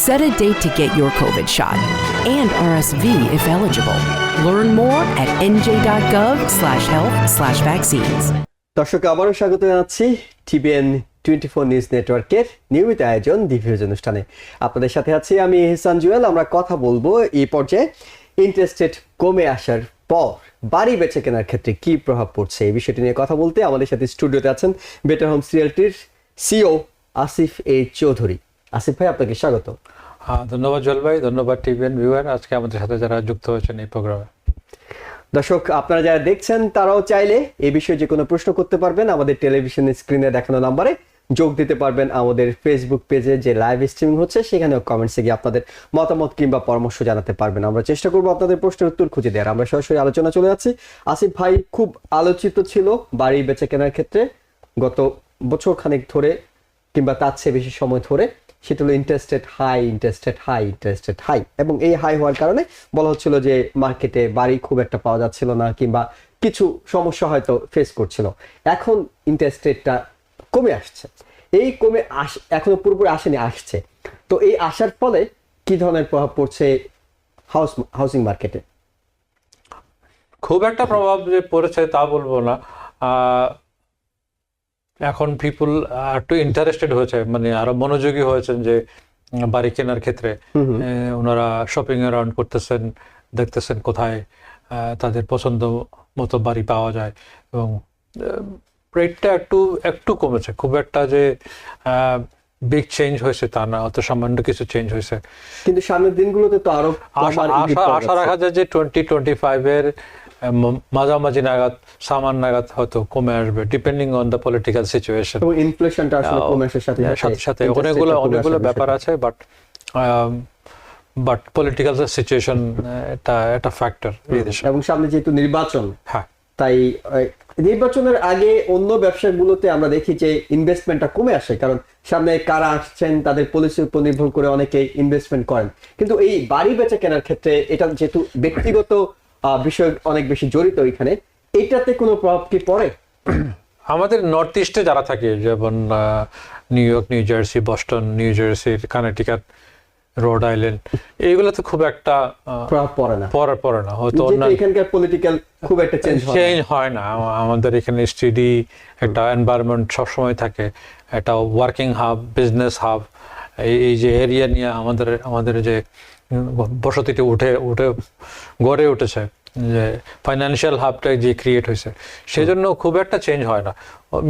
Speaker 3: Set a date to get your COVID shot and RSV if eligible. Learn more at nj.gov/health/vaccines.
Speaker 1: দর্শক আবারও স্বাগত জানাচ্ছি TBN 24 news নেটওয়ার্কের নিয়মিত আয়োজন ডিভিউজ অনুষ্ঠানে। আপনাদের সাথে আছি আমি ইহসান জুয়েল। আমরা কথা বলবো এই পর্যায়ে ইন্টারেস্ট রেট কমে আসার পর বাড়ি বেচে কেনার ক্ষেত্রে কি প্রভাব পড়ছে এই বিষয়টি নিয়ে কথা বলতে আমাদের সাথে স্টুডিওতে আছেন বেটার হোমস রিয়েলটির সিও আসিফ চৌধুরী। আসিফ ভাই, আপনাকে স্বাগত।
Speaker 5: ধন্যবাদ জল ভাই, ধন্যবাদ টিভিএন ভিউয়ার আজকে আমাদের সাথে যারা যুক্ত হয়েছেন এই প্রোগ্রামে।
Speaker 1: দর্শক আপনারা যারা দেখছেন তারাও চাইলে এই বিষয়ে যে কোনো প্রশ্ন করতে পারবেন, আমাদের টেলিভিশনের স্ক্রিনে দেখানো নাম্বারে যোগ দিতে পারবেন। আমাদের ফেসবুক পেজে যে লাইভ স্ট্রিমিং হচ্ছে সেখানেও কমেন্টসে গিয়ে আপনাদের মতামত কিংবা পরামর্শ জানাতে পারবেন। আমরা চেষ্টা করবো আপনাদের প্রশ্নের উত্তর খুঁজে দেওয়ার। আমরা সরাসরি আলোচনা চলে যাচ্ছি। আসিফ ভাই, খুব আলোচিত ছিল বাড়ি বেচা কেনার ক্ষেত্রে গত বছর খানেক ধরে কিংবা তার চেয়ে বেশি সময় ধরে, সেটা হলো interest rate high, interest rate high, interest rate high. এবং এই হাই হওয়ার কারণে বলা হচ্ছিল যে মার্কেটে বাড়ি খুব একটা পাওয়া যাচ্ছিল না কিংবা কিছু সমস্যা হয়তো ফেস করছিল। এখন ইন্টারেস্ট রেটটা কমে আসছে, এই কমে এখনো পুরোপুরি আসেনি, আসছে। তো এই আসার ফলে কি ধরনের প্রভাব পড়ছে হাউসিং মার্কেটে?
Speaker 5: খুব একটা প্রভাব যে পড়েছে তা বলবো না। এখন পিপুল একটু ইন্টারেস্টেড হয়েছে, মানে আরো মনোযোগী হয়েছেন যে বাড়ি কেনার ক্ষেত্রে। ওনারা শপিং অ্যারাউন্ড করতেছেন, দেখতেছেন কোথায় তাদের পছন্দ মতো বাড়ি পাওয়া যায়। এবং রেটটা একটু কমেছে, খুব একটা যে বিগ চেঞ্জ হয়েছে তা না, অত সামান্য কিছু চেঞ্জ হয়েছে।
Speaker 1: কিন্তু সামনের দিনগুলোতে তো আরো
Speaker 5: আশা রাখা যায় যে 2025 এর মাঝামাঝি নাগাদ, সামান নাগাদ হয়তো কমে আসবে, depending on the political situation.
Speaker 1: এবং ইনফ্লেশনটা আসলে কমে আসার সাথে
Speaker 5: সাথে অনেকগুলো ব্যাপার আছে, বাট পলিটিক্যাল সিচুয়েশন এটা ফ্যাক্টর এই দেশে।
Speaker 1: এবং সামনে যেহেতু নির্বাচন,
Speaker 5: হ্যাঁ,
Speaker 1: তাই নির্বাচনের আগে অন্য ব্যবসাগুলোতে আমরা দেখি যে ইনভেস্টমেন্টটা কমে আসে, কারণ সামনে কারা আসছেন তাদের পলিসির উপর নির্ভর করে অনেকে ইনভেস্টমেন্ট করেন। কিন্তু এই বাড়ি বেচা কেনার ক্ষেত্রে এটা যেহেতু ব্যক্তিগত বিষয় অনেক বেশি জড়িত এখানে, এটাতে কোনো প্রভাব কি পড়ে?
Speaker 5: আমাদের নর্থ ইস্টে যারা থাকে, যেমন new York, new jersey, Boston, new jersey, Connecticut, road island, এইগুলোতে খুব একটা
Speaker 1: প্রভাব পড়ে না
Speaker 5: হয়তো
Speaker 1: এখানকার পলিটিক্যাল খুব একটা চেঞ্জ
Speaker 5: হয় না। আমাদের এখানে স্টেডি একটা এনভায়রনমেন্ট সবসময় থাকে, একটা ওয়ার্কিং হাব, বিজনেস হাব। এই যে এরিয়া নিয়ে আমাদের যে বসতিটি গড়ে উঠেছে, যে ফাইন্যান্সিয়াল হাবটা যে ক্রিয়েট হয়েছে, সেজন্য খুব একটা চেঞ্জ হয় না।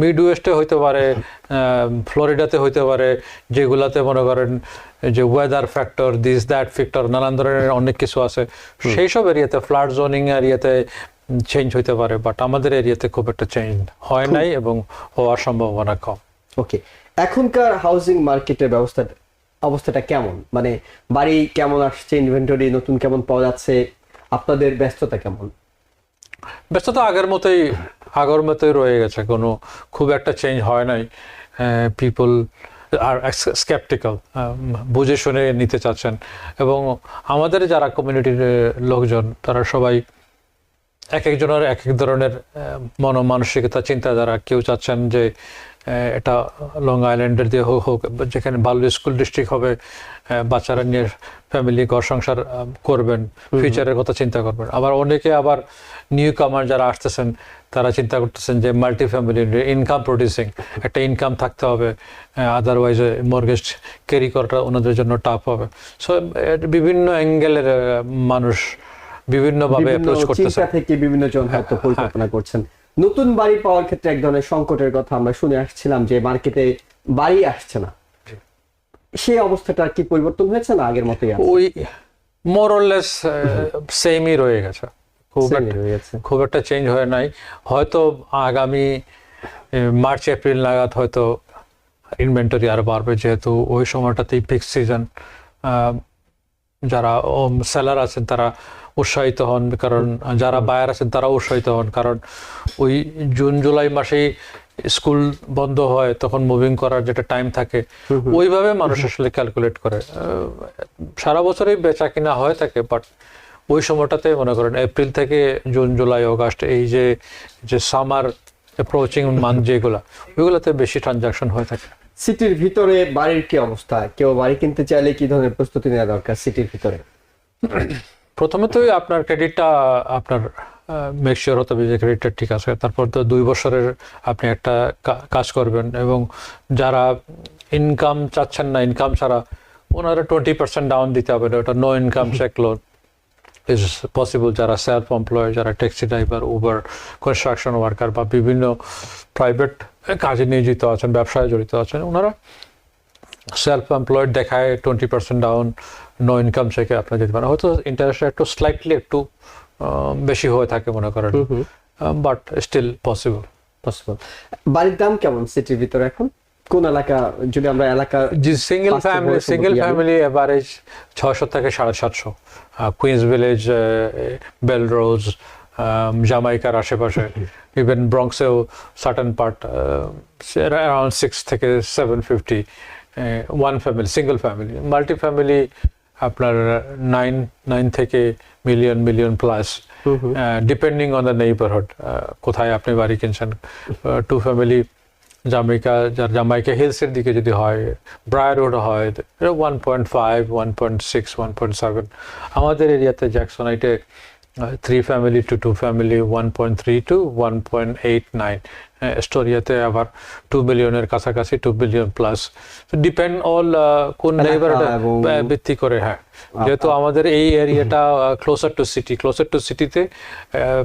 Speaker 5: মিড ওয়েস্টে হইতে পারে, ফ্লোরিডাতে হইতে পারে, যেগুলাতে মনে করেন যে weather factor, this that factor, নানান ধরনের অনেক কিছু আছে, সেই সব এরিয়াতে, ফ্লাড জোনিং এরিয়াতে চেঞ্জ হইতে পারে। বাট আমাদের এরিয়াতে খুব একটা চেঞ্জ হয় নাই এবং হওয়ার সম্ভাবনা কম।
Speaker 1: ওকে, এখনকার হাউজিং মার্কেটের অবস্থাটা কেমন? মানে বাড়ি কেমন আসছে, ইনভেন্টরি নতুন কেমন পাওয়া যাচ্ছে, আপনাদের ব্যস্ততা কেমন?
Speaker 5: ব্যস্ততা আগের মতোই রয়ে গেছে, কোনো খুব একটা চেঞ্জ হয় নাই। পিপল আর স্কেপটিক্যাল, বুঝে শুনে নিতে চাচ্ছেন। এবং আমাদের যারা কমিউনিটির লোকজন, তারা সবাই এক একজনের এক এক ধরনের মানসিকতা, চিন্তাধারা। কেউ চাচ্ছেন যে এটা লং আইল্যান্ডের দিয়ে হোক হোক যেখানে ভালো স্কুল ডিস্ট্রিক্ট হবে, বাচ্চারা নিয়ে ফ্যামিলি ঘর সংসার করবেন, ফিউচারের কথা চিন্তা করবেন। আবার অনেকে আবার নিউ কামার যারা আসতেছেন তারা চিন্তা করতেছেন যে মাল্টি ফ্যামিলি ইনকাম প্রডিউসিং একটা ইনকাম থাকতে হবে, আদারওয়াইজ মর্গেজ ক্যারি করাটা ওনাদের জন্য টাফ হবে। সো বিভিন্ন অ্যাঙ্গেলের মানুষ বিভিন্নভাবে অ্যাপ্রোচ করতেছে,
Speaker 1: চিন্তা থেকে বিভিন্ন জন হয়তো পরিকল্পনা করছেন। নতুন বাড়ি পাওয়ার ক্ষেত্রে এক ধরনের সংকটের কথা আমরা শুনে আসছিলাম যে মার্কেটে বাড়ি আসছে না, সেই অবস্থাটা কি পরিবর্তন হয়েছে না আগের মতোই আছে?
Speaker 5: ওই মোরলেস সেমই রয়ে গেছে, খুব একটা চেঞ্জ হয়ে নাই। হয়তো আগামী মার্চ এপ্রিল নাগাদ হয়তো ইনভেন্টরি আরো বাড়বে, যেহেতু ওই সময়টাতেই পিক সিজন। যারা সেলার আছেন তারা উৎসাহিত হন, কারণ যারা বায়ার আছেন তারা উৎসাহিত হন, কারণ ওই জুন জুলাই মাসেই স্কুল বন্ধ হয়, তখন মুভিং করার যেটা টাইম থাকে ওইভাবে মানুষ আসলে ক্যালকুলেট করে। সারা বছরই বেচা কিনা হয়ে থাকে, বাট ওই সময়টাতে মনে করেন এপ্রিল থেকে জুন জুলাই অগাস্ট এই যে সামার অ্যাপ্রোচিং মান্থ যেগুলা, ওইগুলোতে বেশি ট্রানজাকশন হয়ে থাকে।
Speaker 1: সিটির ভিতরে বাড়ির কি অবস্থা? কেউ বাড়ি কিনতে চাইলে কি ধরনের প্রস্তুতি নেওয়া দরকার সিটির ভিতরে?
Speaker 5: প্রথমে তো আপনার ক্রেডিটটা আপনার মেক শিওর হতে হবে যে ক্রেডিটটা ঠিক আছে। তারপর তো 2 বছরের আপনি একটা কাজ করবেন, এবং যারা ইনকাম চাচ্ছেন না, ইনকাম ছাড়া, ওনারা 20% ডাউন দিতে হবে। ওটা no income check loan is possible. যারা সেলফ এমপ্লয়, যারা taxi driver, Uber, construction worker বা বিভিন্ন প্রাইভেট কাজে নিয়োজিত আছেন, ব্যবসায় জড়িত আছেন, ওনারা সেলফ এমপ্লয়েড দেখায় 20% ডাউন, নো ইনকাম চেকে আপনার যেতে পারেন। হয়তো ইন্টারেস্ট একটু স্লাইটলি একটু বেশি হয়ে থাকে মনে করেন, বাট স্টিল পসিবল।
Speaker 1: বাড়ির দাম কেমন সিটির ভিতরে এখন? কোন এলাকা, যদি আমরা এলাকা
Speaker 5: জি সিঙ্গেল ফ্যামিলি এভারেজ 600 থেকে 750, কুইন্স ভিলেজ, বেলরোজ, জামাইকার আশেপাশে, ইভেন ব্রঙ্কসেও সার্টেন পার্ট অ্যারাউন্ড 6 থেকে 750 one family, single family. Multi family আপনার 9 থেকে million plus, depending on the neighbourhood, কোথায় আপনি বাড়ি কিনছেন। 2 ফ্যামিলি জামাইকা হিলসের দিকে যদি হয়, ব্রায়ারউড হয়, 1.5, 1.6, 1.7। আমাদের এরিয়াতে জ্যাকসনাইটে 3 ফ্যামিলি টু 2 ফ্যামিলি 1.3 to 1.89, স্টোরিয়াতে আবার 2 মিলিয়নের কাছাকাছি, 2 মিলিয়ন প্লাস। ডিপেন্ড অল কোন নেইবারহুড ভিত্তি করে। হ্যাঁ, যেহেতু আমাদের এই এরিয়াটা ক্লোজার টু সিটিতে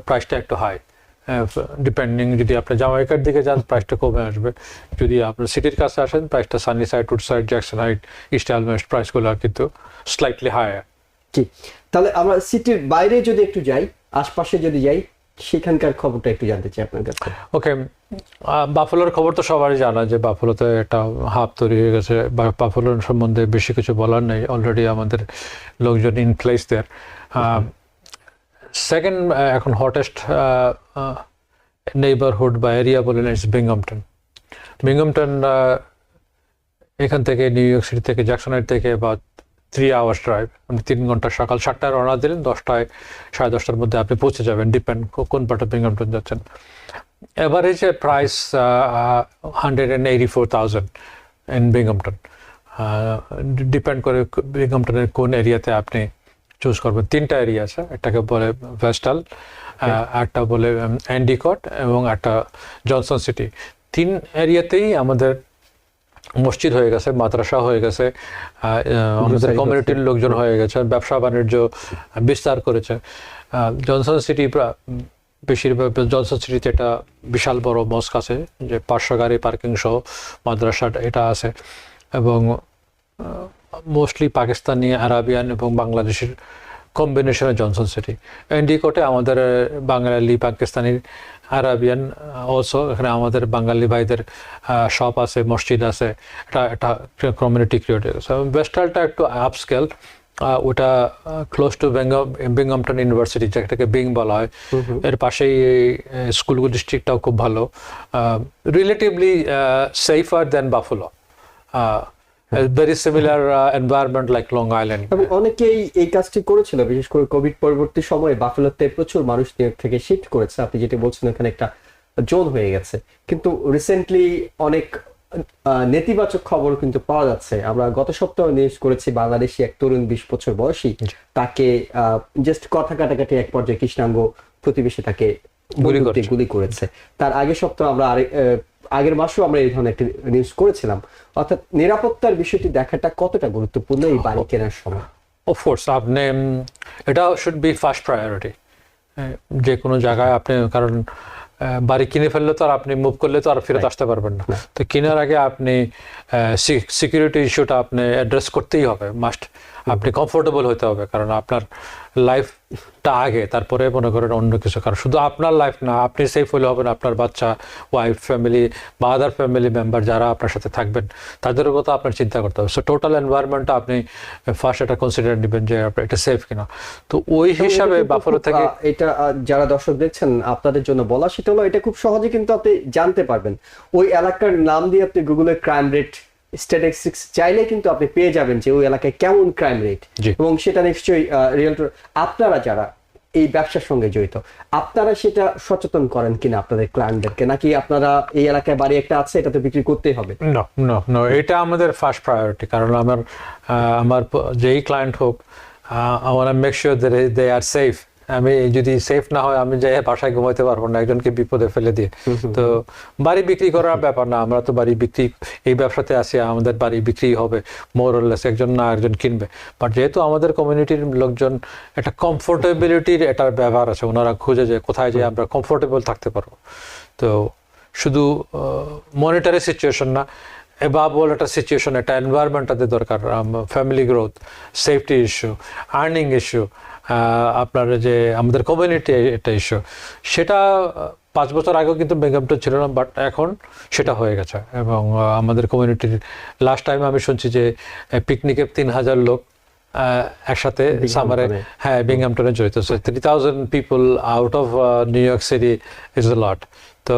Speaker 5: প্রাইসটা একটু হাই। ডিপেন্ডিং, যদি আপনি জামাইকার দিকে যান প্রাইসটা কমে আসবে, যদি আপনার সিটির কাছে আসেন প্রাইসটা Sunnyside, Woodside, Jackson Height, East Elmhurst প্রাইসগুলো কিন্তু স্লাইটলি হায়ার।
Speaker 1: ঠিক, তাহলে আমরা সিটির বাইরে যদি একটু যাই, আশপাশে যদি যাই, সেখানকার খবরটা একটু জানতে চাই আপনার কাছে।
Speaker 5: ওকে, বাফেলোর খবর তো সবারই জানা যে বাফেলোতে একটা হাব তৈরি হয়ে গেছে। বাফেলোর সম্বন্ধে বেশি কিছু বলার নেই, অলরেডি আমাদের লোকজন ইন প্লেস দেয়ার। সেকেন্ড এখন হটেস্ট নেইবারহুড বা এরিয়া বলেন ইটস বিংহামটন। এখান থেকে নিউ ইয়র্ক সিটি থেকে, জ্যাকসনাইট থেকে বা 3 hours ড্রাইভ, আপনি 3 ঘন্টা, সকাল 7টায় রওনা দিলেন, 10টায় 10:30টার মধ্যে আপনি পৌঁছে যাবেন, ডিপেন্ড কোন পার্ট অফ বিংহামটন যাচ্ছেন। Average price 184,000 in Binghamton. Depend করে বিংহামটনের কোন এরিয়াতে আপনি চুজ করবেন। 3টা এরিয়া আছে, একটাকে বলে ভেস্টাল, একটা বলে অ্যান্ডিকট, এবং একটা জনসন সিটি। 3 এরিয়াতেই আমাদের মসজিদ হয়ে গেছে, মাদ্রাসা হয়ে গেছে, আমাদের কমিউনিটির লোকজন হয়ে গেছে, ব্যবসা বাণিজ্য বিস্তার করেছে। জনসন সিটি বেশিরভাগ, জনসন সিটিতে একটা বিশাল বড় মস্ক আছে, যে 500 গাড়ি পার্কিং সহ মাদ্রাসা এটা আছে, এবং মোস্টলি পাকিস্তানি, আরাবিয়ান এবং বাংলাদেশের কম্বিনেশনের জনসন সিটি। এন্ডিকোটে আমাদের বাঙালি, পাকিস্তানি, আরাবিয়ান অলসো, এখানে আমাদের বাঙালি ভাইদের শপ আছে, মসজিদ আছে, এটা কমিউনিটি ক্রিয়েট হয়ে গেছে। ওয়েস্টালটা একটু আপস্কেল, ওটা ক্লোজ টু বিংহামটন ইউনিভার্সিটি, যেটাকে বিং বলা হয়, এর পাশেই স্কুলগুলো, ডিস্ট্রিক্টটাও খুব ভালো, relatively safer than Buffalo, very similar environment like Long Island.
Speaker 1: এবং অনেকেই এই কাজটি করেছিল, বিশেষ করে কোভিড পরবর্তী সময়ে বাফেলোতে প্রচুর মানুষ নিউ ইয়র্ক থেকে শিফট করেছে। আপনি যেটা বলছেন, এখানে একটা জোন হয়ে গেছে, কিন্তু রিসেন্টলি অনেক নেতিবাচক খবর কিন্তু পাওয়া যাচ্ছে। আমরা গত সপ্তাহে নিউজ করেছি বাংলাদেশি এক তরুণ 20 বছর বয়সী, তাকে জাস্ট কথা কাটাকাটি এক পর্যায়ে কৃষ্ণাঙ্গ প্রতিবেশী তাকে গুলি করেছে। তার আগের সপ্তাহে আমরা আগের মাসেও আমরা এই ধরনের একটি নিউজ করেছিলাম। অর্থাৎ নিরাপত্তার বিষয়টি দেখাটা কতটা গুরুত্বপূর্ণ এই বাড়ি কেনার সময়?
Speaker 5: অফকোর্স আপনি এটা শুড বি ফার্স্ট প্রায়োরিটি যে কোনো জায়গায় আপনি, কারণ বাড়ি কিনে ফেললে তো আর আপনি মুভ করলে তো আর ফেরত আসতে পারবেন না। তো কেনার আগে আপনি সিকিউরিটি ইস্যুটা আপনি অ্যাড্রেস করতেই হবে, মাস্ট। আপনি কমফোর্টেবল হতে হবে, কারণ আপনার লাইফটা আগে, তারপরে মনে করেন অন্য কিছু। কারণ শুধু আপনার লাইফ না, আপনি সেফ হলে হবে না, আপনার বাচ্চা, ওয়াইফ, ফ্যামিলি বা আদার ফ্যামিলি মেম্বার যারা আপনার সাথে থাকবেন তাদেরও কথা আপনার চিন্তা করতে হবে। সো টোটাল এনভায়রনমেন্টটা আপনি ফার্স্ট এটা কনসিডার নেবেন যে এটা সেফ কিনা। তো ওই হিসাবে বাফালো থেকে
Speaker 1: এটা যারা দর্শক দেখছেন আপনাদের জন্য বলা, সেটা হলো এটা খুব সহজে কিন্তু আপনি জানতে পারবেন। ওই এলাকার নাম দিয়ে আপনি গুগলে ক্রাইম রেট স্ট্যাটিস্টিক্স চাইলে কিন্তু আপনি পেয়ে যাবেন যে ওই এলাকায় কেমন ক্রাইম রেট, এবং সেটা নিশ্চয়ই রিয়েলটর আপনারা যারা এই ব্যবসার সঙ্গে জড়িত আপনারা সেটা সচেতন করেন কিনা আপনাদের ক্লায়েন্টদেরকে, নাকি আপনারা এই এলাকায় বাড়ি একটা আছে এটা তো বিক্রি করতেই হবে?
Speaker 5: না, এটা আমাদের ফার্স্ট প্রায়োরিটি। কারণ আমার যেই ক্লায়েন্ট হোক, I want to make sure that they are safe. আমি যদি সেফ না হয় আমি যাই বাসায় ঘুমাইতে পারবো না একজনকে বিপদে ফেলে দিয়ে। তো বাড়ি বিক্রি করার ব্যাপার না, আমরা তো বাড়ি বিক্রি এই ব্যবসাতে আসি, আমাদের বাড়ি বিক্রি হবে মোর অর লেস, একজন না একজন কিনবে। বাট যেহেতু আমাদের কমিউনিটির লোকজন একটা কমফোর্টেবিলিটির একটা ব্যাপার আছে, ওনারা খুঁজে যে কোথায় যে আমরা কমফোর্টেবল থাকতে পারবো। তো শুধু মনিটারি সিচুয়েশন না, above all একটা সিচুয়েশন, একটা এনভায়রনমেন্ট তাদের দরকার, family growth, safety issue, earning issue, আপনার যে আমাদের কমিউনিটি একটা ইস্যু। সেটা 5 বছর আগেও কিন্তু বেঙ্গামটা ছিল না, বাট এখন সেটা হয়ে গেছে। এবং আমাদের কমিউনিটির লাস্ট টাইম আমি শুনছি যে পিকনিকে 3000 লোক একসাথে সামারে, হ্যাঁ, বিংহামটনে জড়িত। 3000 people out of New York City is a lot. তো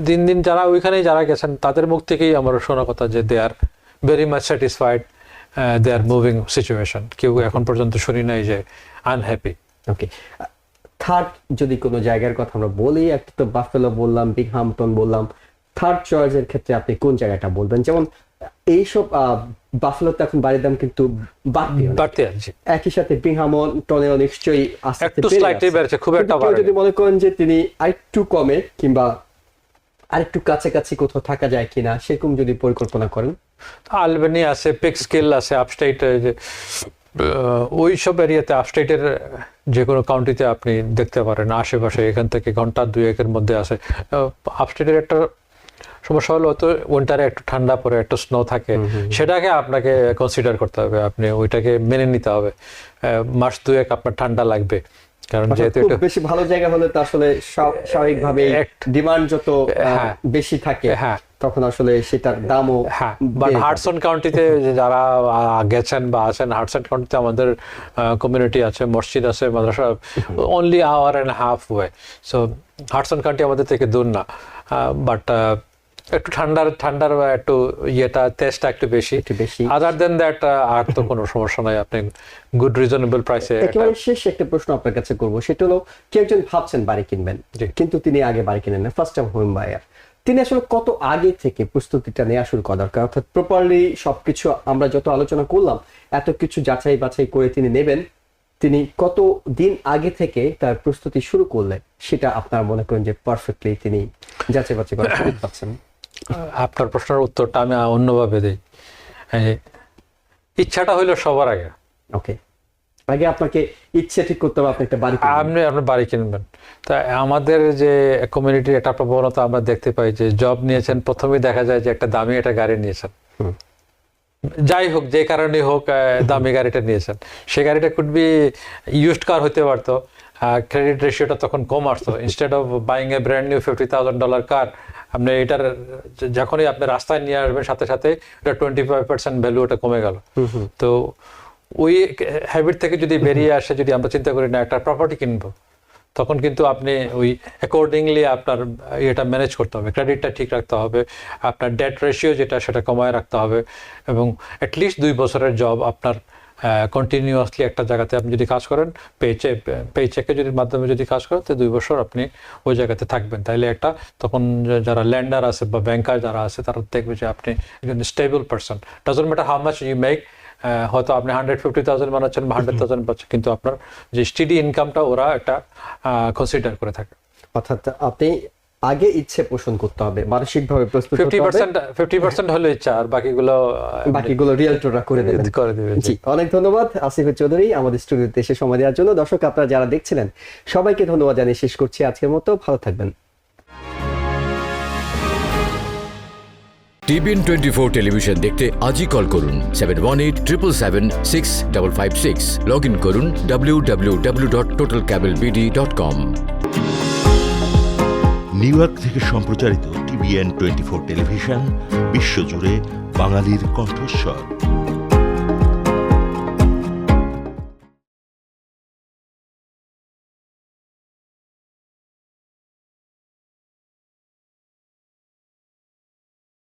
Speaker 5: দিন দিন যারা ওইখানে যারা গেছেন তাদের মুখ থেকেই আমার শোনা কথা যে they are very much satisfied, they are moving situation. কেউ এখন পর্যন্ত শুনি নাই যে আনহ্যাপি।
Speaker 1: ওকে, থার্ড যদি কোনো জায়গার কথা আমরা বলি, একটা তো বাফেলো বললাম, বিংহামটন বললাম, থার্ড চয়েসের ক্ষেত্রে আপনি কোন জায়গাটা বলবেন? যেমন এইসব বাফেলোতে এখন বাড়ির দাম কিন্তু বাড়তে আছে, একই সাথে বিংহামটনেও নিশ্চয়ই
Speaker 5: একটু স্লাইটলি বেড়েছে, খুব একটা বাড়েনি।
Speaker 1: যদি মনে করেন যে তিনি আরেকটু কমে কিংবা আরেকটু কাছাকাছি কোথাও থাকা যায় কিনা, সেরকম যদি পরিকল্পনা করেন।
Speaker 5: আলবেনি আছে, পিক স্কিল আছে, আপস্টেট, ওই সব এরিয়াতে আপস্টেটের যে কোনো কাউন্টিতে আপনি দেখতে পারেন আশেপাশে, এখান থেকে ঘন্টা 2-1 মধ্যে আছে। আপস্টেটের একটা সমস্যা হলো তো উইন্টারে একটু ঠান্ডা পড়ে, একটু স্নো থাকে, সেটাকে আপনাকে কনসিডার করতে হবে, আপনি ওইটাকে মেনে নিতে হবে। মাস 2-1 আপনার ঠান্ডা লাগবে, কারণ যেহেতু
Speaker 1: খুব বেশি ভালো জায়গা হলে তো আসলে স্বাভাবিকভাবে ডিমান্ড যত বেশি থাকে, হ্যাঁ, তখন আসলে সেটার দামও।
Speaker 5: হ্যাঁ, বাট হাডসন কাউন্টিতে যারা গেছেন বা আছেন, হাডসন কাউন্টিতে আমাদের কমিউনিটি আছে, মসজিদ আছে, মাদ্রাসা, only hour and half way. So Hudson County আমাদের থেকে দূর না, বাট একটু ঠান্ডার একটু ইয়েটা টেস্টটা একটু বেশি। আদার দেন দ্যাট আর তো কোনো সমস্যা নাই, আপনি গুড রিজনেবল প্রাইসে।
Speaker 1: একেবারে শেষ একটা প্রশ্ন আপনার কাছে করবো, সেটা হলো কেউ একজন ভাবছেন বাড়ি কিনবেন, কিন্তু তিনি আগে বাড়ি কিনেন না, ফার্স্ট টাইম হোম বায়ার, তিনি আসলে কত আগে থেকে প্রস্তুতিটা নেওয়া শুরু করা দরকার? অর্থাৎ প্রপারলি সবকিছু আমরা যত আলোচনা করলাম, এত কিছু যাচাই বাছাই করে তিনি নেবেন, তিনি কত দিন আগে থেকে তার প্রস্তুতি শুরু করলে সেটা আপনারা মনে করেন যে পারফেক্টলি তিনি যাচাই বাছাই করার সুযোগ পাচ্ছেন?
Speaker 5: আপনার প্রশ্নের উত্তরটা আমি অন্যভাবে দিই। ইচ্ছাটা হইলো সবার আগে।
Speaker 1: ওকে, আগে আপনাকে ইচ্ছে ঠিক করতে হবে আপনি একটা বাড়ি কিনবেন,
Speaker 5: আপনার বাড়ি কিনবেন। তা আমাদের যে কমিউনিটির একটা প্রবণতা আমরা দেখতে পাই যে জব নিয়েছেন, প্রথমেই দেখা যায় যে একটা দামি একটা গাড়ি নিয়েছেন, যাই হোক যে কারণে হোক দামি গাড়িটা নিয়েছেন। সেই গাড়িটা কুড বি ইউজড কার হতে পারতো, ক্রেডিট রেশিওটা তখন কম আসতো। Instead of buying a brand new $50,000 কার, আপনি এটার যখনই আপনি রাস্তায় নিয়ে আসবেন সাথে সাথে এটা 25% ভ্যালু ওটা কমে গেল। তো ওই হ্যাবিট থেকে যদি বেরিয়ে আসে, যদি আমরা চিন্তা করি না একটা প্রপার্টি কিনবো, তখন কিন্তু আপনি ওই অ্যাকর্ডিংলি আপনার এটা ম্যানেজ করতে হবে, ক্রেডিটটা ঠিক রাখতে হবে, আপনার ডেট রেশিও যেটা সেটা কমায় রাখতে হবে, এবং অ্যাটলিস্ট 2 বছরের জব আপনার কন্টিনিউয়াসলি একটা জায়গাতে আপনি যদি কাজ করেন, পে চেকে যদি মাধ্যমে যদি কাজ করেন, তো 2 বছর আপনি ওই জায়গাতে থাকবেন। তাইলে একটা তখন যারা ল্যান্ডার আছে বা ব্যাংকার যারা আছে তারা দেখবে যে আপনি একজন stable person. Doesn't matter how much you make, হয়তো আপনি 150,000 বানাচ্ছেন বা 100,000 পাচ্ছেন, কিন্তু আপনার যে স্টেডি ইনকামটা ওরা একটা কনসিডার করে থাকে।
Speaker 1: অর্থাৎ আপনি আগে ইচ্ছে পোষণ করতে হবে, মানসিকভাবে প্রস্তুত হতে হবে।
Speaker 5: 50% হলো ইচ্ছা, আর
Speaker 1: বাকিগুলো রিয়েলটররা করে দেবে। জি, অনেক ধন্যবাদ আসিফ চৌধুরী আমাদের স্টুডিওতে এসে সময় দেওয়ার জন্য। দর্শক আপনারা যারা দেখছিলেন সবাইকে ধন্যবাদ জানিয়ে শেষ করছি আজকের মতো। ভালো থাকবেন।
Speaker 6: টিবিএন 24 টেলিভিশন দেখতে আজই কল করুন 7187776556। লগ ইন করুন www.totalcablebd.com।
Speaker 7: নিউ ইয়র্ক থেকে সম্প্রচারিত টিবিএন 24 টেলিভিশন বিশ্বজুড়ে বাঙালির কণ্ঠস্বর।